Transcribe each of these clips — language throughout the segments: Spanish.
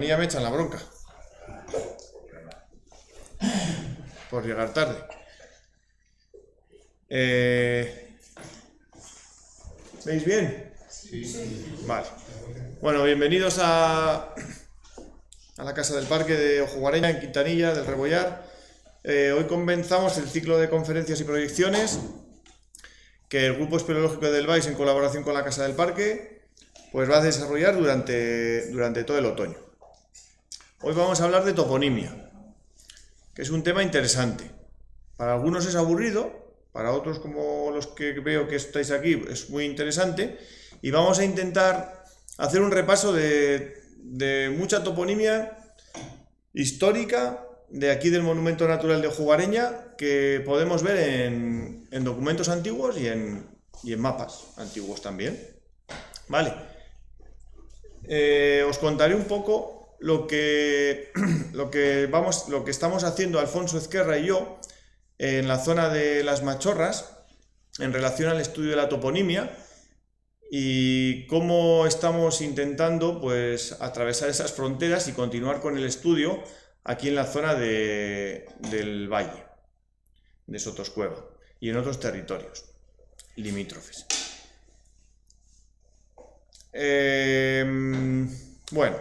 Ya me echan la bronca por llegar tarde. ¿Veis bien? Sí. Vale. Bueno, bienvenidos a la Casa del Parque de Ojugareña, en Quintanilla, del Rebollar. Hoy comenzamos el ciclo de conferencias y proyecciones que el Grupo Espeleológico del Valls, en colaboración con la Casa del Parque, pues va a desarrollar durante todo el otoño. Hoy vamos a hablar de toponimia, que es un tema interesante. Para algunos es aburrido, para otros, como los que veo que estáis aquí, es muy interesante. Y vamos a intentar hacer un repaso de mucha toponimia histórica de aquí del Monumento Natural de Ojugareña, que podemos ver en documentos antiguos y en mapas antiguos también. Vale. Os contaré un poco lo que estamos haciendo Alfonso Ezquerra y yo en la zona de las Machorras en relación al estudio de la toponimia y cómo estamos intentando, pues, atravesar esas fronteras y continuar con el estudio aquí en la zona del valle de Sotoscueva y en otros territorios limítrofes. Bueno,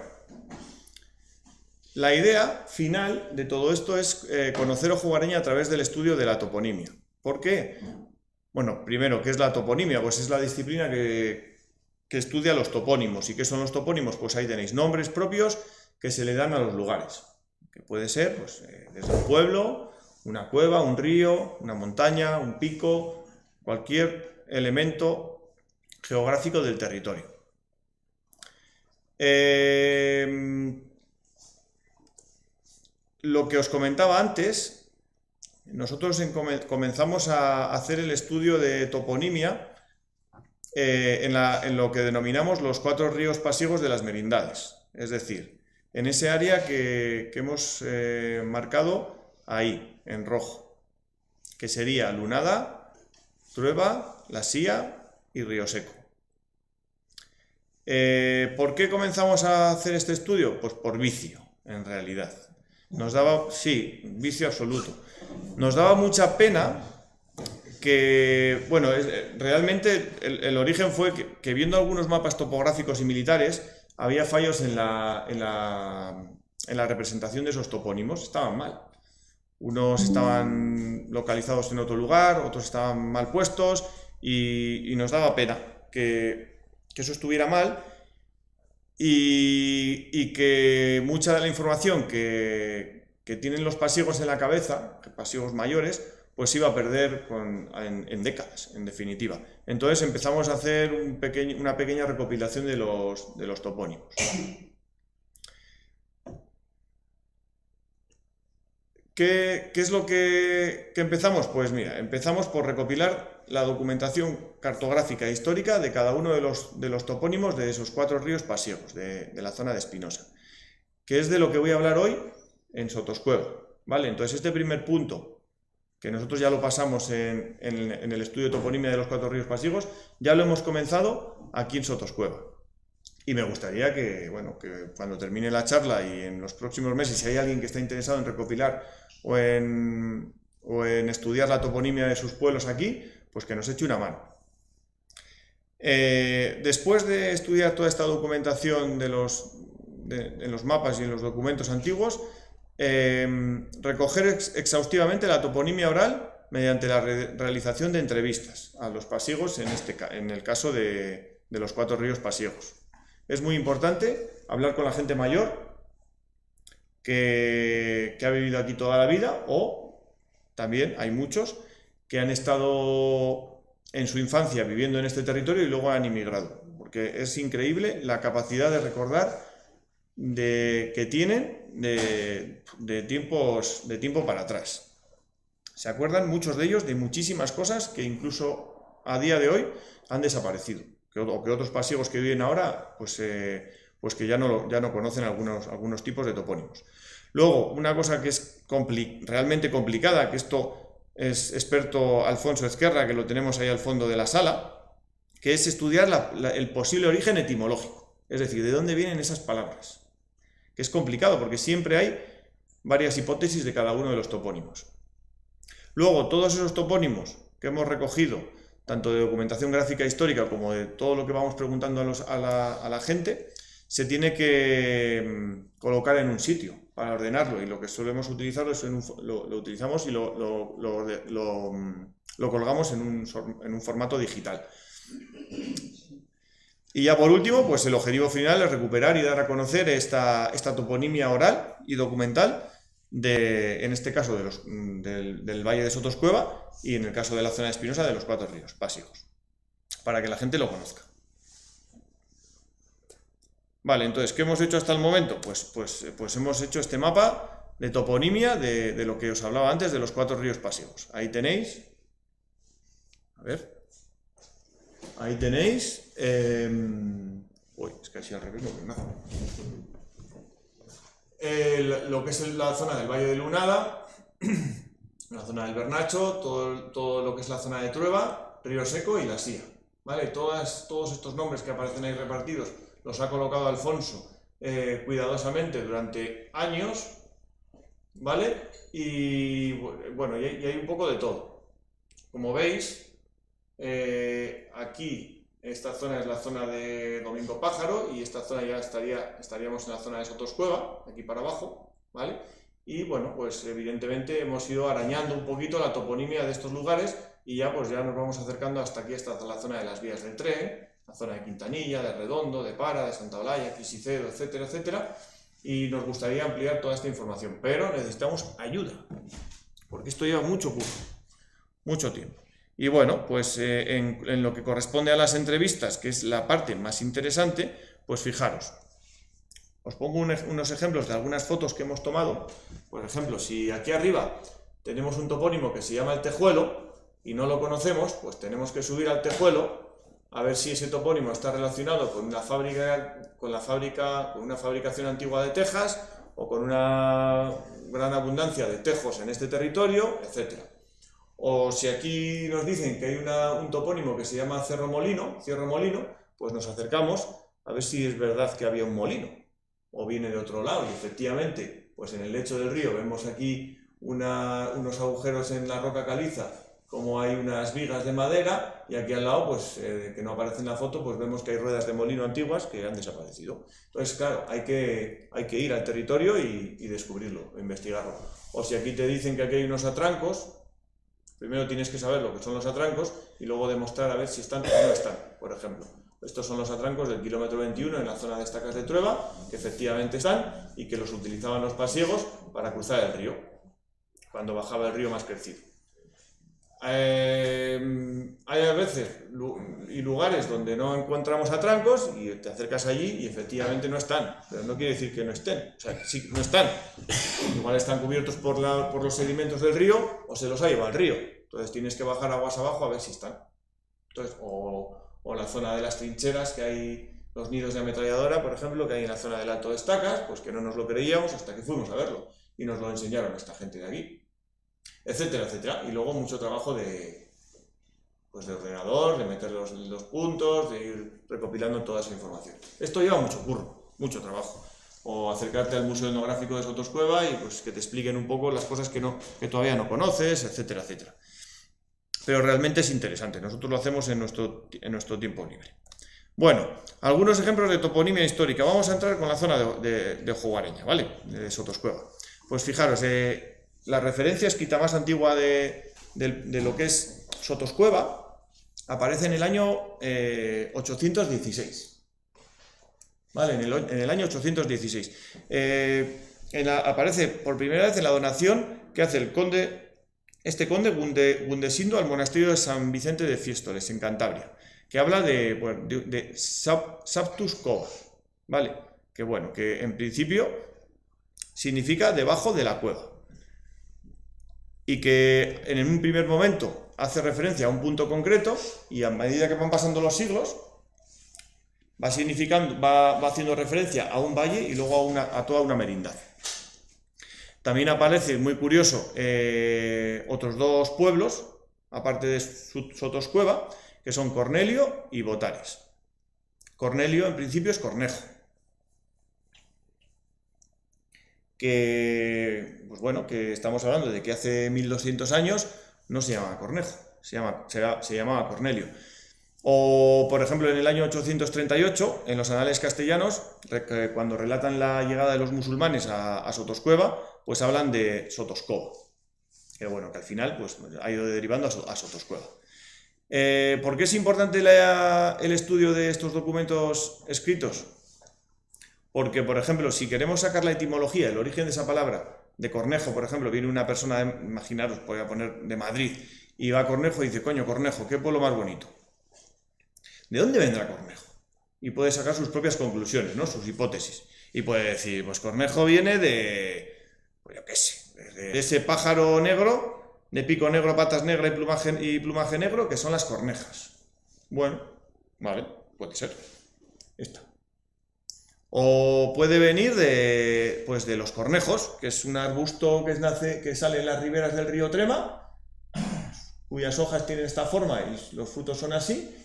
la idea final de todo esto es conocer Ojugareña a través del estudio de la toponimia. ¿Por qué? Bueno, primero, ¿qué es la toponimia? Pues es la disciplina que estudia los topónimos. ¿Y qué son los topónimos? Pues ahí tenéis nombres propios que se le dan a los lugares. Que puede ser, pues, desde un pueblo, una cueva, un río, una montaña, un pico, cualquier elemento geográfico del territorio. Lo que os comentaba antes, nosotros comenzamos a hacer el estudio de toponimia en lo que denominamos los 4 ríos pasiegos de las Merindades, es decir, en ese área que hemos marcado ahí, en rojo, que sería Lunada, Trueba, La Sía y Río Seco. ¿Por qué comenzamos a hacer este estudio? Pues por vicio, en realidad. Nos daba, sí, vicio absoluto. Nos daba mucha pena que, bueno, realmente el origen fue que viendo algunos mapas topográficos y militares, había fallos en la representación de esos topónimos, estaban mal. Unos estaban localizados en otro lugar, otros estaban mal puestos y nos daba pena que eso estuviera mal y que mucha de la información que tienen los pasiegos en la cabeza, pasiegos mayores, pues iba a perder en décadas, en definitiva. Entonces empezamos a hacer una pequeña recopilación de los topónimos. ¿Qué es lo que empezamos? Pues mira, empezamos por recopilar la documentación cartográfica e histórica de cada uno de los topónimos de esos 4 ríos pasiegos de la zona de Espinosa, que es de lo que voy a hablar hoy en Sotoscueva, ¿vale? Entonces este primer punto, que nosotros ya lo pasamos en el estudio de toponimia de los 4 ríos pasiegos, ya lo hemos comenzado aquí en Sotoscueva. Y me gustaría que cuando termine la charla y en los próximos meses, si hay alguien que está interesado en recopilar o en estudiar la toponimia de sus pueblos aquí, pues que nos eche una mano. Después de estudiar toda esta documentación en los mapas y en los documentos antiguos, recoger exhaustivamente la toponimia oral mediante la realización de entrevistas a los pasiegos, en el caso de los 4 ríos pasiegos. Es muy importante hablar con la gente mayor que ha vivido aquí toda la vida, o también hay muchos que han estado en su infancia viviendo en este territorio y luego han inmigrado, porque es increíble la capacidad de recordar que tienen de tiempo para atrás. Se acuerdan muchos de ellos de muchísimas cosas que incluso a día de hoy han desaparecido, o que otros pasiegos que viven ahora pues que ya no conocen algunos tipos de topónimos. Luego, una cosa que es realmente complicada, que esto es experto Alfonso Ezquerra, que lo tenemos ahí al fondo de la sala, que es estudiar el posible origen etimológico, es decir, de dónde vienen esas palabras. que es complicado porque siempre hay varias hipótesis de cada uno de los topónimos. Luego, todos esos topónimos que hemos recogido, tanto de documentación gráfica histórica como de todo lo que vamos preguntando a la gente, se tiene que colocar en un sitio para ordenarlo, y lo que solemos utilizarlo es lo utilizamos y lo colgamos en un formato digital. Y ya por último, pues el objetivo final es recuperar y dar a conocer esta toponimia oral y documental en este caso del Valle de Sotoscueva, y en el caso de la zona de Espinosa, de los 4 ríos básicos, para que la gente lo conozca. Vale, entonces, ¿qué hemos hecho hasta el momento? Pues hemos hecho este mapa de toponimia de lo que os hablaba antes, de los 4 ríos pasivos. Ahí tenéis, a ver, ahí tenéis, uy, es que así al revés no veo nada. Lo que es la zona del Valle de Lunada, la zona del Bernacho, todo lo que es la zona de Trueba, Río Seco y la Sía. ¿Vale? Todos estos nombres que aparecen ahí repartidos los ha colocado Alfonso cuidadosamente durante años, ¿vale? Y bueno, y hay un poco de todo. Como veis, aquí esta zona es la zona de Domingo Pájaro, y esta zona ya estaríamos en la zona de Sotoscueva, aquí para abajo, ¿vale? Y bueno, pues evidentemente hemos ido arañando un poquito la toponimia de estos lugares, y ya nos vamos acercando hasta aquí, hasta la zona de las vías del tren, la zona de Quintanilla, de Redondo, de Para, de Santa Olaya, Quisicedo, etcétera, etcétera, y nos gustaría ampliar toda esta información, pero necesitamos ayuda, porque esto lleva mucho curso, mucho tiempo. Y bueno, pues en lo que corresponde a las entrevistas, que es la parte más interesante, pues fijaros, os pongo unos ejemplos de algunas fotos que hemos tomado. Por ejemplo, si aquí arriba tenemos un topónimo que se llama El Tejuelo y no lo conocemos, pues tenemos que subir al Tejuelo a ver si ese topónimo está relacionado con una fabricación antigua de tejas, o con una gran abundancia de tejos en este territorio, etc. O si aquí nos dicen que hay un topónimo que se llama Cierro Molino, pues nos acercamos a ver si es verdad que había un molino, o viene de otro lado, y efectivamente, pues en el lecho del río vemos aquí unos agujeros en la roca caliza, como hay unas vigas de madera, y aquí al lado, pues que no aparece en la foto, pues vemos que hay ruedas de molino antiguas que han desaparecido. Entonces, claro, hay que ir al territorio y descubrirlo, investigarlo. O si aquí te dicen que aquí hay unos atrancos, primero tienes que saber lo que son los atrancos y luego demostrar a ver si están o no están. Por ejemplo, estos son los atrancos del kilómetro 21 en la zona de Estacas de Trueba, que efectivamente están y que los utilizaban los pasiegos para cruzar el río, cuando bajaba el río más crecido. Hay a veces lugares donde no encontramos atrancos y te acercas allí y efectivamente no están, pero no quiere decir que no estén, o sea, sí, no están. Igual están cubiertos por los sedimentos del río, o se los ha llevado el río, entonces tienes que bajar aguas abajo a ver si están. Entonces, o la zona de las trincheras, que hay los nidos de ametralladora, por ejemplo, que hay en la zona del Alto de Estacas, pues que no nos lo creíamos hasta que fuimos a verlo y nos lo enseñaron esta gente de aquí, etcétera, etcétera. Y luego mucho trabajo de ordenador, de meter los puntos, de ir recopilando toda esa información. Esto lleva mucho curro, mucho trabajo. O acercarte al Museo Etnográfico de Sotoscueva y pues que te expliquen un poco las cosas que todavía no conoces, etcétera, etcétera. Pero realmente es interesante, nosotros lo hacemos en nuestro tiempo libre. Bueno, algunos ejemplos de toponimia histórica. Vamos a entrar con la zona de Ojoguareña, ¿vale? De Sotoscueva. Pues fijaros, la referencia escrita más antigua de lo que es Sotoscueva aparece en el año 816. ¿Vale? En el año 816. Aparece por primera vez en la donación que hace el conde Gundesindo al monasterio de San Vicente de Fiestóles, en Cantabria, que habla de Saptus Cova, ¿vale? Que bueno, que en principio significa debajo de la cueva, y que en un primer momento hace referencia a un punto concreto, y a medida que van pasando los siglos va haciendo referencia a un valle y luego a toda una merindad. También aparece, muy curioso, otros 2 pueblos, aparte de Sotoscueva, que son Cornelio y Botares. Cornelio, en principio, es Cornejo. que, pues bueno, que estamos hablando de que hace 1200 años no se llamaba Cornejo, se llamaba Cornelio. O, por ejemplo, en el año 838, en los anales castellanos, cuando relatan la llegada de los musulmanes a Sotoscueva, pues hablan de Sotoscova. Que bueno, que al final pues, ha ido derivando a Sotoscueva. ¿Por qué es importante el estudio de estos documentos escritos? Porque, por ejemplo, si queremos sacar la etimología, el origen de esa palabra, de Cornejo, por ejemplo, viene una persona, imaginaros, voy a poner de Madrid, y va a Cornejo y dice, coño, Cornejo, qué pueblo más bonito. ¿De dónde vendrá Cornejo? Y puede sacar sus propias conclusiones, ¿no? Sus hipótesis. Y puede decir, pues Cornejo viene de, pues yo qué sé, de ese pájaro negro, de pico negro, patas negras y plumaje negro, que son las cornejas. Bueno, vale, puede ser. Esta. O puede venir de, pues de los cornejos, que es un arbusto que sale en las riberas del río Trema, cuyas hojas tienen esta forma y los frutos son así,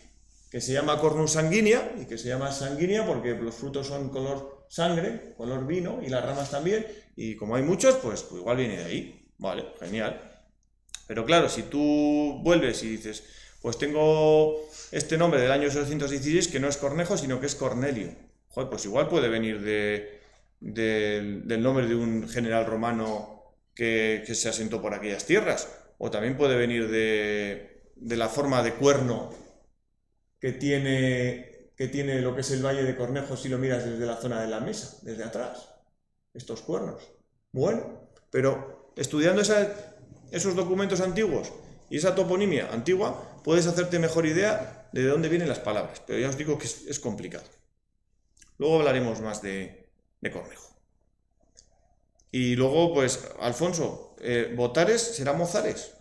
que se llama Cornus sanguínea, y que se llama sanguínea porque los frutos son color sangre, color vino, y las ramas también, y como hay muchos, pues igual viene de ahí. Vale, genial. Pero claro, si tú vuelves y dices, pues tengo este nombre del año 816 que no es Cornejo, sino que es Cornelio. Joder, pues igual puede venir del nombre de un general romano que se asentó por aquellas tierras, o también puede venir de la forma de cuerno que tiene lo que es el Valle de Cornejo si lo miras desde la zona de la mesa, desde atrás, estos cuernos. Bueno, pero estudiando esos documentos antiguos y esa toponimia antigua, puedes hacerte mejor idea de dónde vienen las palabras, pero ya os digo que es complicado. Luego hablaremos más de Cornejo. Y luego, pues, Alfonso, ¿Botares será Mozares?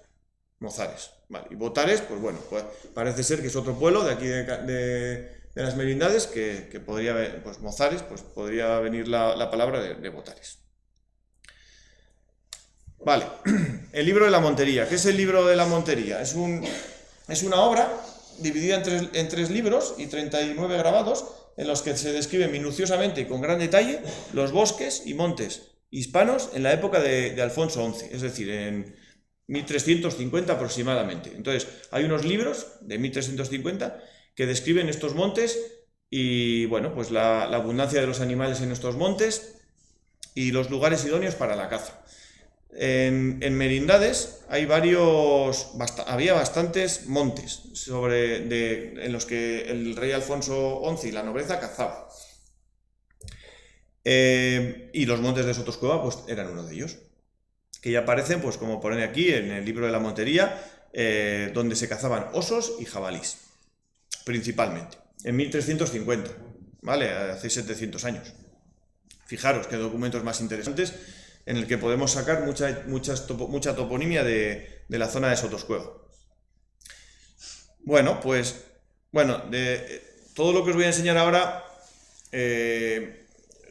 Mozares, vale. Y Botares, pues bueno, pues parece ser que es otro pueblo de aquí de las Merindades que podría, pues Mozares, pues podría venir la palabra de Botares. Vale, el libro de la Montería. ¿Qué es el libro de la Montería? Es una obra dividida en tres libros y 39 grabados en los que se describen minuciosamente y con gran detalle los bosques y montes hispanos en la época de Alfonso XI, es decir, en 1350 aproximadamente. Entonces, hay unos libros de 1350 que describen estos montes y, bueno, pues la abundancia de los animales en estos montes y los lugares idóneos para la caza. En Merindades había bastantes montes en los que el rey Alfonso XI y la nobleza cazaban. Y los montes de Sotoscueva pues, eran uno de ellos, que ya aparecen, pues como pone aquí en el libro de la Montería, donde se cazaban osos y jabalís, principalmente, en 1350, ¿vale? Hace 700 años. Fijaros qué documentos más interesantes en el que podemos sacar mucha toponimia de la zona de Sotoscueva. Bueno, pues, todo lo que os voy a enseñar ahora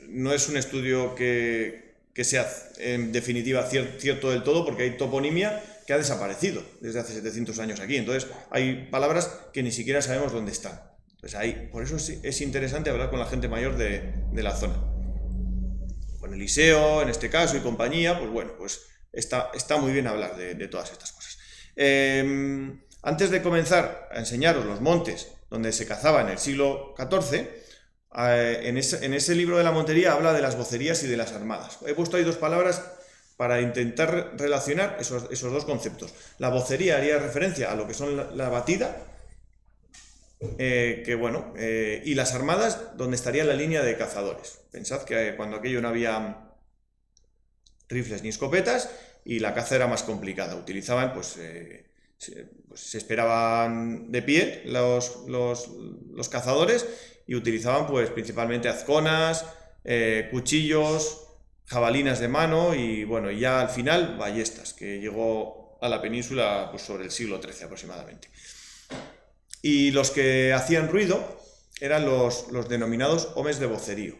no es un estudio que sea en definitiva cierto del todo, porque hay toponimia que ha desaparecido desde hace 700 años aquí. Entonces, hay palabras que ni siquiera sabemos dónde están. Entonces, por eso es interesante hablar con la gente mayor de la zona. Con Eliseo, en este caso, y compañía, pues bueno, pues está muy bien hablar de todas estas cosas. Antes de comenzar a enseñaros los montes donde se cazaba en el siglo XIV, en ese libro de la Montería habla de las vocerías y de las armadas. He puesto ahí dos palabras para intentar relacionar esos dos conceptos. La vocería haría referencia a lo que son la batida, y las armadas, donde estaría la línea de cazadores. Pensad que cuando aquello no había rifles ni escopetas y la caza era más complicada. Utilizaban, se esperaban de pie los cazadores y utilizaban pues principalmente azconas, cuchillos, jabalinas de mano y bueno, y ya al final ballestas, que llegó a la península pues, sobre el siglo XIII aproximadamente. Y los que hacían ruido eran los denominados homes de vocerío,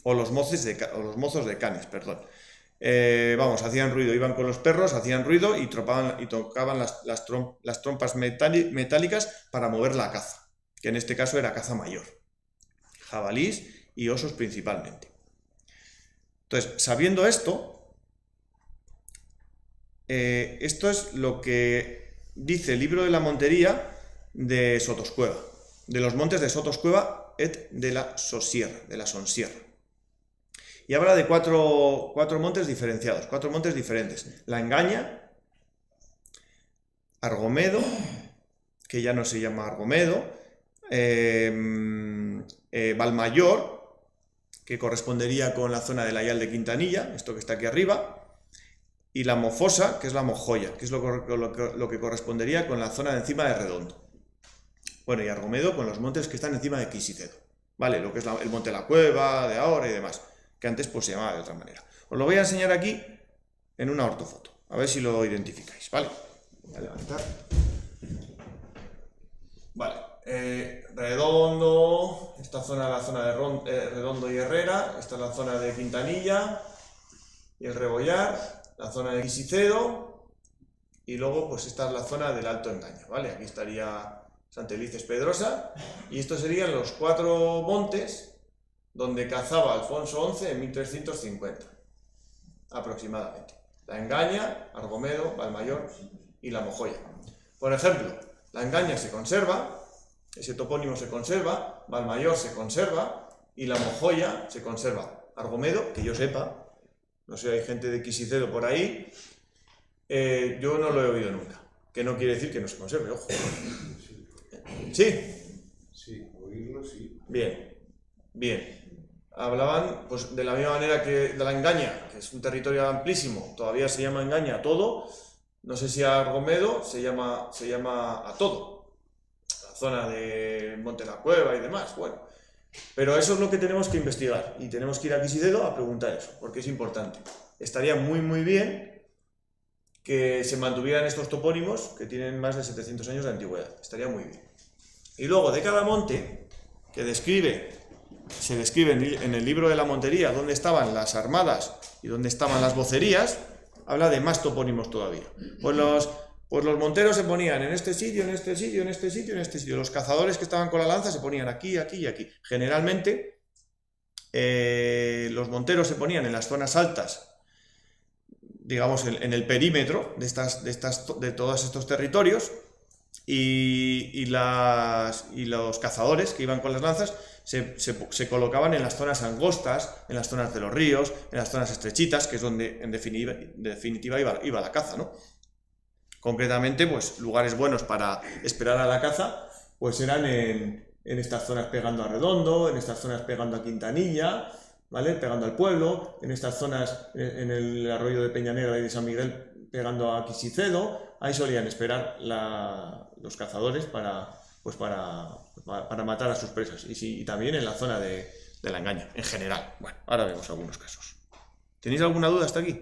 o los mozos de canes, perdón. Hacían ruido, iban con los perros, hacían ruido y tocaban las trompas metálicas para mover la caza, que en este caso era caza mayor, jabalís y osos principalmente. Entonces, sabiendo esto, esto es lo que dice el libro de la Montería de Sotoscueva, de los montes de Sotoscueva et de la Sosierra, de la Sonsierra. Y habla de cuatro montes diferenciados, 4 montes diferentes. La Engaña, Argomedo, que ya no se llama Argomedo, Valmayor, que correspondería con la zona del Ayal de Quintanilla, esto que está aquí arriba, y la Mofosa, que es la Mojoya, que es lo que correspondería con la zona de encima de Redondo. Bueno, y Argomedo con los montes que están encima de Quisicedo, ¿vale? Lo que es el monte de la Cueva, de ahora y demás, que antes pues se llamaba de otra manera. Os lo voy a enseñar aquí en una ortofoto, a ver si lo identificáis, ¿vale? Voy a levantar. Vale, Redondo, esta zona es la zona de Redondo y Herrera, esta es la zona de Quintanilla y el Rebollar, la zona de Quisicedo, y luego pues esta es la zona del Alto Engaño, ¿vale? Aquí estaría Santelices Pedrosa, y estos serían los 4 montes donde cazaba Alfonso XI en 1350, aproximadamente. La Engaña, Argomedo, Valmayor y la Mojoya. Por ejemplo, la Engaña se conserva, ese topónimo se conserva, Valmayor se conserva y la Mojoya se conserva. Argomedo, que yo sepa, no sé, hay gente de Quisicedo por ahí, yo no lo he oído nunca, que no quiere decir que no se conserve, ojo. ¿Sí? Sí, oírlo sí. Bien, bien. Hablaban pues de la misma manera que de la Engaña, que es un territorio amplísimo, todavía se llama Engaña a todo, no sé si a Argomedo se llama a todo, la zona de Monte la Cueva y demás, bueno. Pero eso es lo que tenemos que investigar y tenemos que ir a Quisicedo a preguntar eso, porque es importante. Estaría muy bien que se mantuvieran estos topónimos que tienen más de 700 años de antigüedad, estaría muy bien. Y luego de cada monte, que se describe en el libro de la Montería dónde estaban las armadas y dónde estaban las vocerías, habla de más topónimos todavía. Pues los monteros se ponían en este sitio, en este sitio, en este sitio, en este sitio. Los cazadores que estaban con la lanza se ponían aquí, aquí y aquí. Generalmente, los monteros se ponían en las zonas altas, digamos, en el perímetro de todos estos territorios, y los cazadores que iban con las lanzas se colocaban en las zonas angostas, en las zonas de los ríos, en las zonas estrechitas, que es donde en definitiva iba la caza, ¿no? Concretamente, pues lugares buenos para esperar a la caza, pues eran en estas zonas pegando a Redondo, en estas zonas pegando a Quintanilla, ¿vale? Pegando al pueblo, en estas zonas, en el arroyo de Peñanegra y de San Miguel, pegando a Quisicedo. Ahí solían esperar los cazadores para matar a sus presas. Y también en la zona de la Engaña, en general. Bueno, ahora vemos algunos casos. ¿Tenéis alguna duda hasta aquí?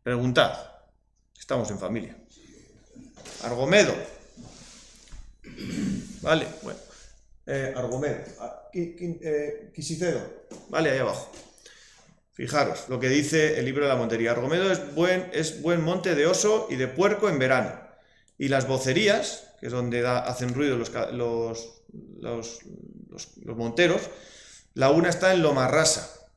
Preguntad. Estamos en familia. Argomedo. Vale, bueno. Argomedo. Quisicedo. Vale, ahí abajo. Fijaros lo que dice el libro de la Montería. Argomedo es buen monte de oso y de puerco en verano. Y las vocerías, que es donde hacen ruido los monteros, la una está en Lomarrasa.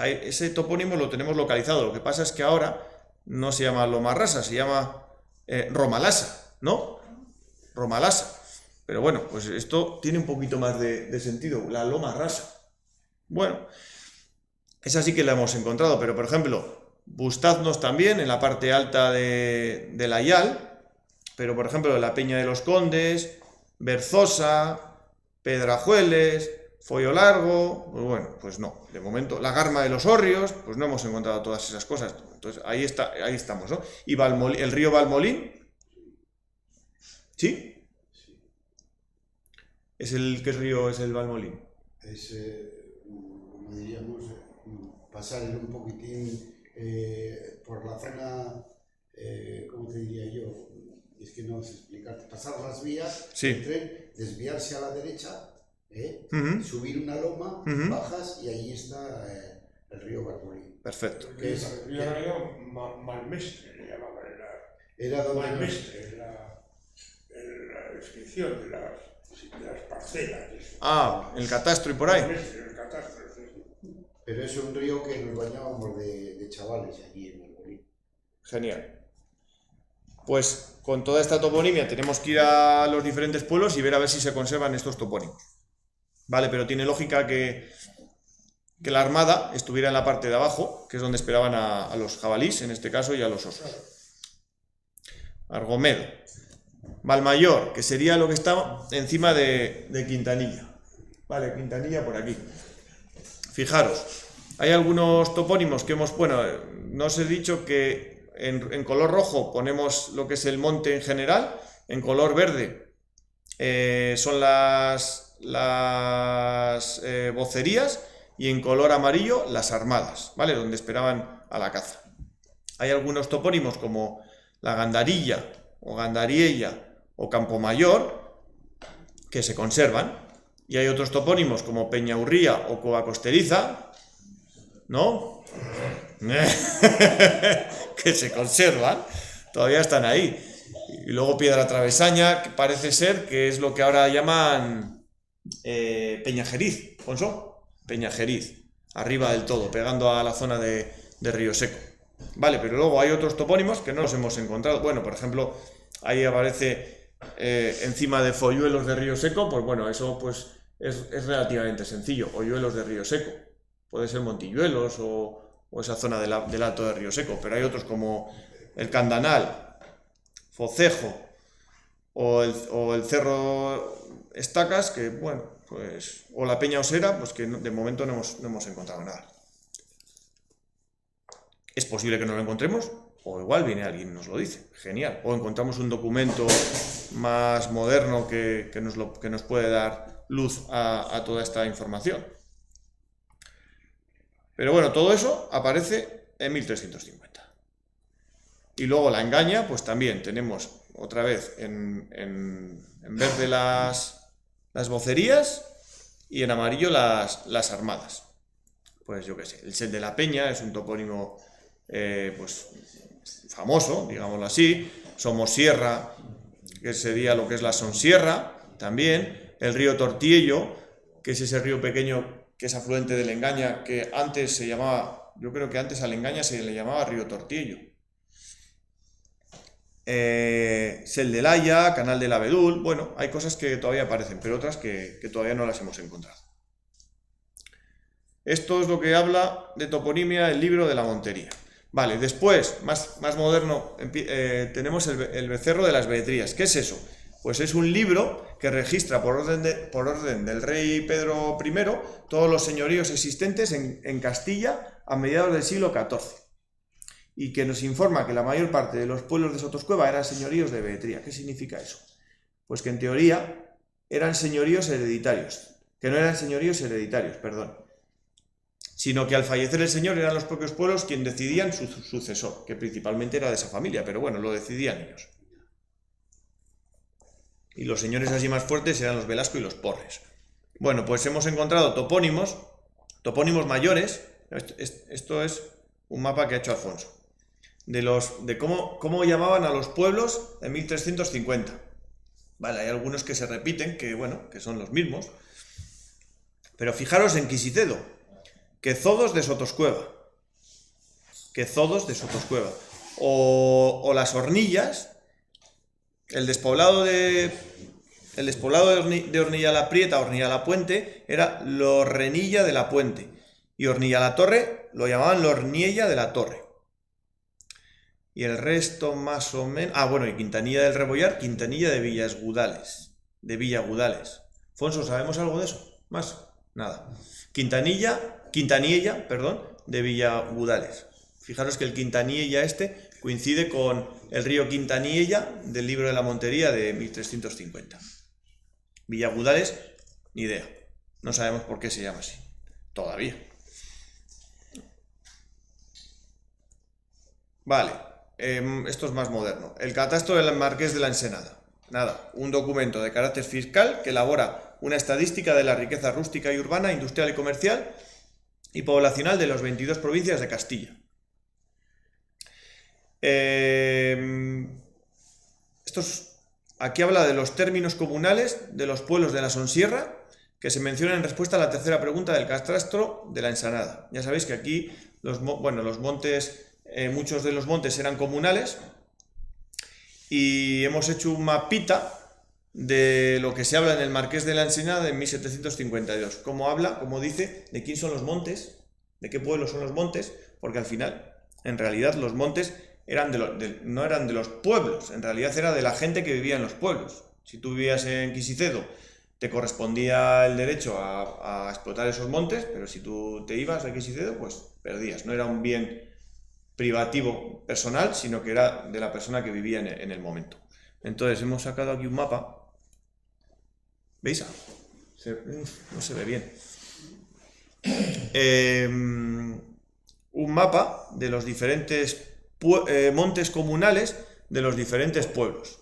Ese topónimo lo tenemos localizado. Lo que pasa es que ahora no se llama Lomarrasa, se llama Romalasa, ¿no? Romalasa. Pero bueno, pues esto tiene un poquito más de sentido, la Lomarrasa. Bueno, esa sí que la hemos encontrado, pero por ejemplo, Bustaznos también, en la parte alta de la Ayal, pero por ejemplo, la Peña de los Condes, Berzosa, Pedrajueles, Follo Largo, pues bueno, pues no, de momento, la Garma de los Hórrios, pues no hemos encontrado todas esas cosas, entonces ahí estamos, ¿no? Y el río Valmolín, ¿sí? ¿Qué río es el Valmolín? Es, como diríamos, pasar un poquitín por la zona, ¿cómo te diría yo? Es que no sé explicarte, pasar las vías, sí. El tren, desviarse a la derecha, subir una loma, bajas y ahí está el río Valmolín. Perfecto. El río Malmestre le llamaban. Era donde Malmestre, la descripción de las parcelas. El catastro y por ahí. Malmestre, el catastro, sí. Pero es un río que nos bañábamos de chavales allí en el Bolín. Genial. Pues con toda esta toponimia tenemos que ir a los diferentes pueblos y ver a ver si se conservan estos topónimos. Vale, pero tiene lógica que la armada estuviera en la parte de abajo, que es donde esperaban a los jabalís, en este caso, y a los osos. Argomedo. Valmayor, que sería lo que está encima de Quintanilla. Vale, Quintanilla por aquí. Fijaros, hay algunos topónimos que hemos... Bueno, no os he dicho que en color rojo ponemos lo que es el monte en general, en color verde son las vocerías y en color amarillo las armadas, ¿vale? Donde esperaban a la caza. Hay algunos topónimos como la Gandarilla o Gandariella o Campomayor que se conservan, y hay otros topónimos como Peñaurría o Cova Costeriza, ¿no? Que se conservan, todavía están ahí. Y luego Piedra Travesaña, que parece ser que es lo que ahora llaman Peñajeriz, Ponso, Peñajeriz, arriba del todo, pegando a la zona de Río Seco. Vale, pero luego hay otros topónimos que no los hemos encontrado. Bueno, por ejemplo, ahí aparece encima de Folluelos de Río Seco, pues bueno, eso pues es relativamente sencillo. Hoyuelos de Río Seco, puede ser Montilluelos o esa zona del Alto de Río Seco, pero hay otros como el Candanal, Focejo o el Cerro Estacas, que bueno, pues, o la Peña Osera, pues que de momento no hemos encontrado nada. Es posible que no lo encontremos, o igual viene alguien y nos lo dice, genial, o encontramos un documento más moderno que nos puede dar luz a toda esta información. Pero bueno, todo eso aparece en 1350. Y luego la Engaña, pues también tenemos otra vez en verde las vocerías y en amarillo las armadas. Pues yo qué sé, el Set de la Peña es un topónimo pues famoso, digámoslo así. Somosierra, que sería lo que es la Sonsierra, también. El río Tortiello, que es ese río pequeño que es afluente del Engaña, que antes se llamaba, yo creo que antes al Engaña se le llamaba río Tortiello. Sel del Haya, Canal del Abedul, bueno, hay cosas que todavía aparecen, pero otras que todavía no las hemos encontrado. Esto es lo que habla de toponimia el libro de la Montería. Vale, después, más moderno, tenemos el Becerro de las Beletrías. ¿Qué es eso? Pues es un libro que registra por orden del rey Pedro I todos los señoríos existentes en Castilla a mediados del siglo XIV, y que nos informa que la mayor parte de los pueblos de Sotoscueva eran señoríos de Beletría. ¿Qué significa eso? Pues que en teoría eran señoríos hereditarios, sino que al fallecer el señor eran los propios pueblos quienes decidían su sucesor, que principalmente era de esa familia, pero bueno, lo decidían ellos. Y los señores así más fuertes eran los Velasco y los Porres. Bueno, pues hemos encontrado topónimos mayores. Esto es un mapa que ha hecho Alfonso, de cómo llamaban a los pueblos en 1350. Vale, hay algunos que se repiten, que bueno, que son los mismos. Pero fijaros en Quisicedo, Quezodos de Sotoscueva. O las Hornillas, el despoblado de Hornilla la Prieta, Hornilla la Puente, era Lorrenilla de la Puente. Y Hornilla la Torre lo llamaban Lorniella de la Torre. Y el resto más o menos... Ah, bueno, y Quintanilla del Rebollar, Quintanilla de Villagudales. Fonso, ¿sabemos algo de eso? ¿Más? Nada. Quintanilla, de Villagudales. Fijaros que el Quintanilla coincide con el río Quintanilla del libro de la Montería de 1350. Villagudales, ni idea. No sabemos por qué se llama así. Todavía. Vale. Esto es más moderno. El catastro del Marqués de la Ensenada. Nada, un documento de carácter fiscal que elabora una estadística de la riqueza rústica y urbana, industrial y comercial y poblacional de las 22 provincias de Castilla. Aquí habla de los términos comunales de los pueblos de la Sonsierra, que se menciona en respuesta a la tercera pregunta del catastro de la Ensenada. Ya sabéis que aquí los montes, muchos de los montes eran comunales y hemos hecho un mapita de lo que se habla en el Marqués de la Ensenada en 1752. Cómo dice, de quién son los montes, de qué pueblos son los montes, porque al final, en realidad, los montes no eran de los pueblos, en realidad era de la gente que vivía en los pueblos. Si tú vivías en Quisicedo, te correspondía el derecho a explotar esos montes, pero si tú te ibas a Quisicedo, pues perdías. No era un bien privativo personal, sino que era de la persona que vivía en el momento. Entonces hemos sacado aquí un mapa. ¿Veis? No se ve bien. Un mapa de los diferentes montes comunales de los diferentes pueblos.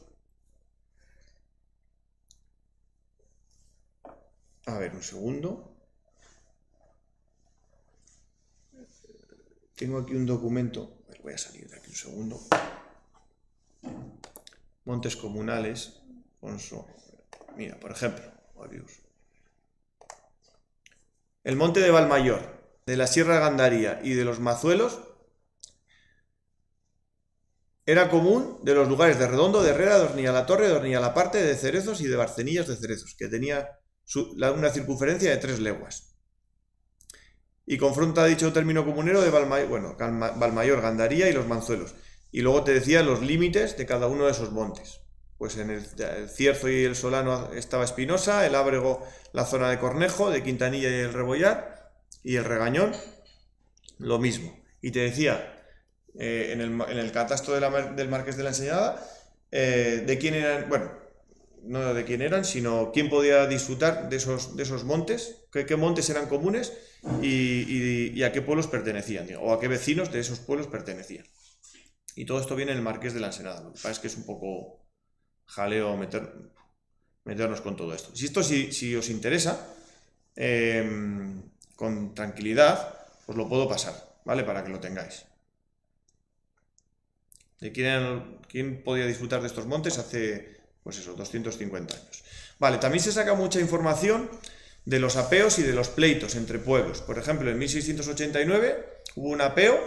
A ver, un segundo. Tengo aquí un documento. A ver, voy a salir de aquí un segundo. Montes comunales. Mira, por ejemplo. Adiós. El monte de Valmayor, de la Sierra de Gandaría y de los Mazuelos era común de los lugares de Redondo, de Herrera, de Hornilla-la-Torre, de Hornilla-la-Parte, de Cerezos y de Barcenillas de Cerezos, que tenía una circunferencia de 3 leguas. Y confronta dicho término comunero de Valmayor, Gandaría y los Manzuelos. Y luego te decía los límites de cada uno de esos montes. Pues en el Cierzo y el Solano estaba Espinosa, el Ábrego la zona de Cornejo, de Quintanilla y el Rebollar, y el Regañón lo mismo. Y te decía, en el catastro del Marqués de la Ensenada, de quién eran, bueno, no de quién eran, sino quién podía disfrutar de esos montes, qué montes eran comunes y a qué pueblos pertenecían, o a qué vecinos de esos pueblos pertenecían. Y todo esto viene en el Marqués de la Ensenada. Lo que pasa es que es un poco jaleo meternos con todo esto. Si os interesa, con tranquilidad, os lo puedo pasar, ¿vale? Para que lo tengáis. ¿De quién podía disfrutar de estos montes hace, pues eso, 250 años? Vale, también se saca mucha información de los apeos y de los pleitos entre pueblos. Por ejemplo, en 1689 hubo un apeo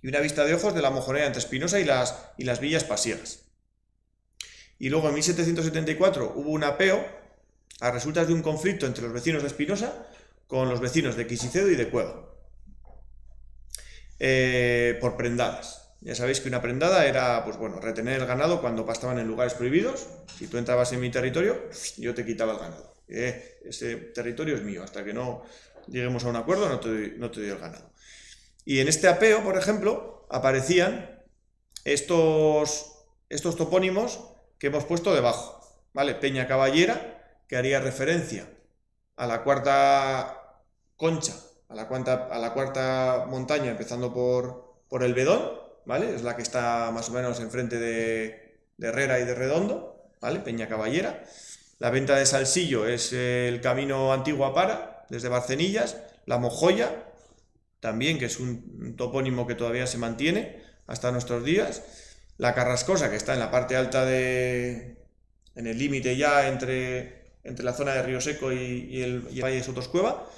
y una vista de ojos de la mojonera entre Espinosa y las villas pasiegas. Y luego en 1774 hubo un apeo a resultas de un conflicto entre los vecinos de Espinosa con los vecinos de Quisicedo y de Cueva, por prendadas. Ya sabéis que una prendada era, pues bueno, retener el ganado cuando pastaban en lugares prohibidos. Si tú entrabas en mi territorio, yo te quitaba el ganado. Ese territorio es mío, hasta que no lleguemos a un acuerdo no te doy el ganado. Y en este apeo, por ejemplo, aparecían estos topónimos que hemos puesto debajo, ¿vale? Peña Caballera, que haría referencia a la cuarta concha, a la cuarta montaña, empezando por el Bedón, ¿vale? Es la que está más o menos enfrente de Herrera y de Redondo, ¿vale? Peña Caballera. La Venta de Salsillo es el camino antiguo a Para, desde Barcenillas. La Mojoya, también, que es un topónimo que todavía se mantiene hasta nuestros días. La Carrascosa, que está en la parte alta en el límite ya entre la zona de Río Seco y el Valle de Sotoscueva.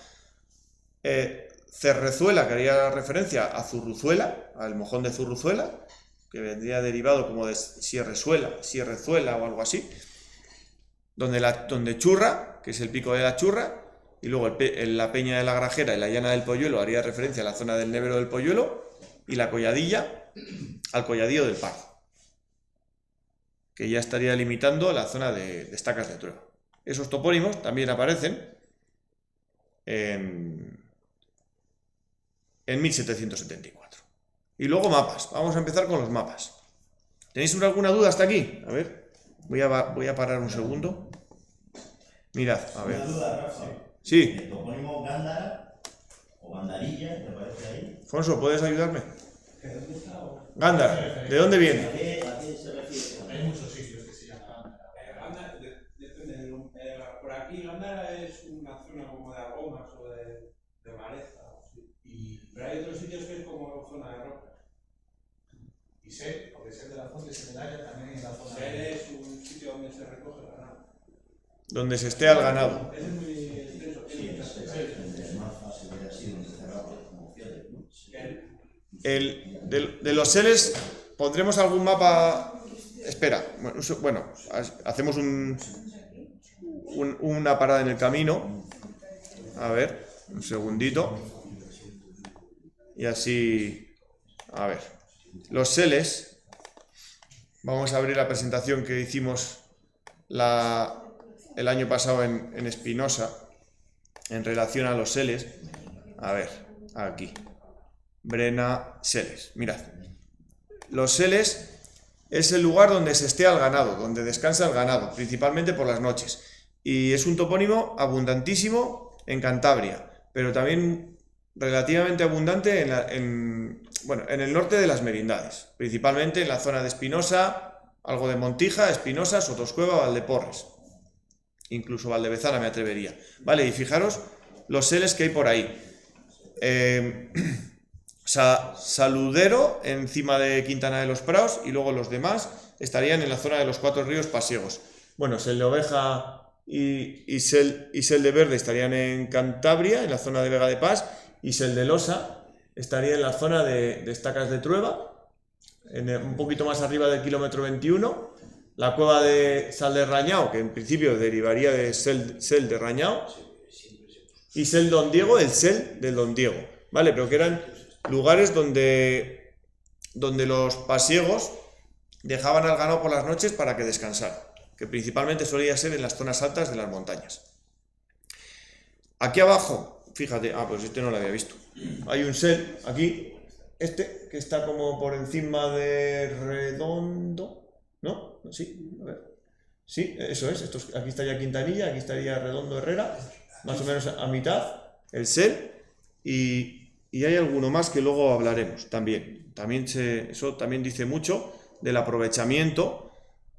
Cerrezuela, que haría referencia a Zurruzuela, al mojón de Zurruzuela, que vendría derivado como de Sierrezuela o algo así. Donde Churra, que es el pico de la Churra, y luego la Peña de la Grajera y la Llana del Polluelo haría referencia a la zona del Nevero del Polluelo, y la Colladilla al Colladillo del Pardo, que ya estaría limitando la zona de Estacas de Trueba. Esos topónimos también aparecen en 1774. Y luego mapas. Vamos a empezar con los mapas. ¿Tenéis alguna duda hasta aquí? A ver, voy a parar un segundo. Mirad, a ver. Una duda, Rafa. Sí. El topónimo Gándara o Gandarilla, ¿te parece ahí? Fonso, ¿puedes ayudarme? Gándara, ¿de dónde viene? ¿A qué se refiere? Hay muchos sitios que se llaman Gándara. Depende por aquí Gándara es una zona como de aromas o de maleza. Pero hay otros sitios que es como zona de roca. Y sé, porque sé de la fuente Seminaria también en la zona. Ser es un sitio donde se recoge el ganado. donde se esté al ganado. Ese es muy extenso. Sí, es más fácil ver así, donde cerramos como fieles, ¿no? De los seles pondremos algún mapa. Espera, bueno, hacemos una parada en el camino. A ver, un segundito. Y así, a ver, los seles, vamos a abrir la presentación que hicimos el año pasado en Espinosa, en relación a los seles. A ver, aquí, Brena, seles, mirad. Los seles es el lugar donde se esté al ganado, donde descansa el ganado, principalmente por las noches. Y es un topónimo abundantísimo en Cantabria, pero también relativamente abundante en el norte de las merindades, principalmente en la zona de Espinosa, algo de Montija, Espinosa, Sotoscueva, Valdeporres, incluso Valdevezana me atrevería. Vale, y fijaros los seles que hay por ahí. Saludero encima de Quintana de los Praos, y luego los demás estarían en la zona de los Cuatro Ríos pasiegos. Bueno, Sel de Oveja y Sel de Verde estarían en Cantabria, en la zona de Vega de Pas, y Sel de Losa estaría en la zona de Estacas de Trueba, un poquito más arriba del kilómetro 21. La cueva de Sal de Rañao, que en principio derivaría de Sel de Rañao, y Sel Don Diego, el Sel del Don Diego, ¿vale? Pero que eran lugares donde los pasiegos dejaban al ganado por las noches para que descansara, que principalmente solía ser en las zonas altas de las montañas. Aquí abajo, fíjate, pues este no lo había visto, hay un sel aquí, que está como por encima de Redondo, ¿no? Sí, a ver. Sí, eso es, aquí estaría Quintanilla, aquí estaría Redondo Herrera, más o menos a mitad, el sel, y hay alguno más que luego hablaremos también. Eso también dice mucho del aprovechamiento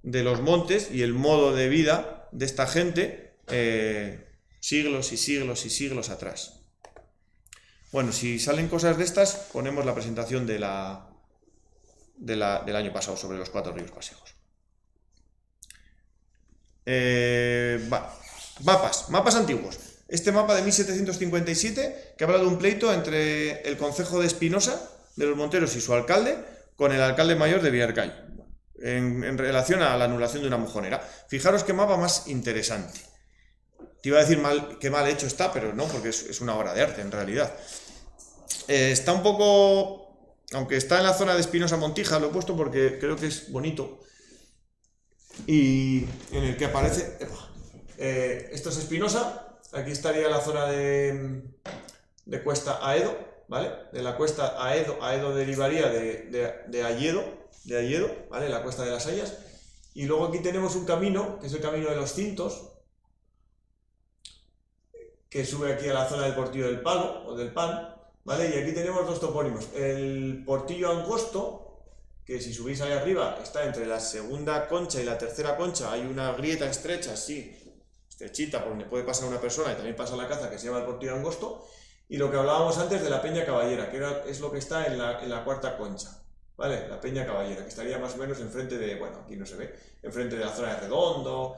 de los montes y el modo de vida de esta gente siglos y siglos y siglos atrás. Bueno, si salen cosas de estas, ponemos la presentación del año pasado sobre los Cuatro Ríos pasiegos. Mapas antiguos. Este mapa de 1757, que habla de un pleito entre el concejo de Espinosa, de los Monteros, y su alcalde, con el alcalde mayor de Villarcayo, en relación a la anulación de una mojonera. Fijaros qué mapa más interesante. Te iba a decir qué mal hecho está, pero no, porque es una obra de arte en realidad. Está un poco, aunque está en la zona de Espinosa Montija, lo he puesto porque creo que es bonito, y en el que aparece, esto es Espinosa. Aquí estaría la zona de Cuesta Aedo, ¿vale? De la Cuesta Aedo derivaría de Ayedo, ¿vale? La Cuesta de las Hayas. Y luego aquí tenemos un camino, que es el camino de los Cintos, que sube aquí a la zona del Portillo del Palo, o del Pan, ¿vale? Y aquí tenemos dos topónimos. El Portillo Angosto, que si subís ahí arriba, está entre la segunda concha y la tercera concha, hay una grieta estrecha, así, estrechita, por donde puede pasar una persona y también pasa la caza, que se llama el Portillo Angosto, y lo que hablábamos antes de la Peña Caballera, que es lo que está en la cuarta concha, ¿vale? La Peña Caballera, que estaría más o menos enfrente de, bueno, aquí no se ve, enfrente de la zona de Redondo,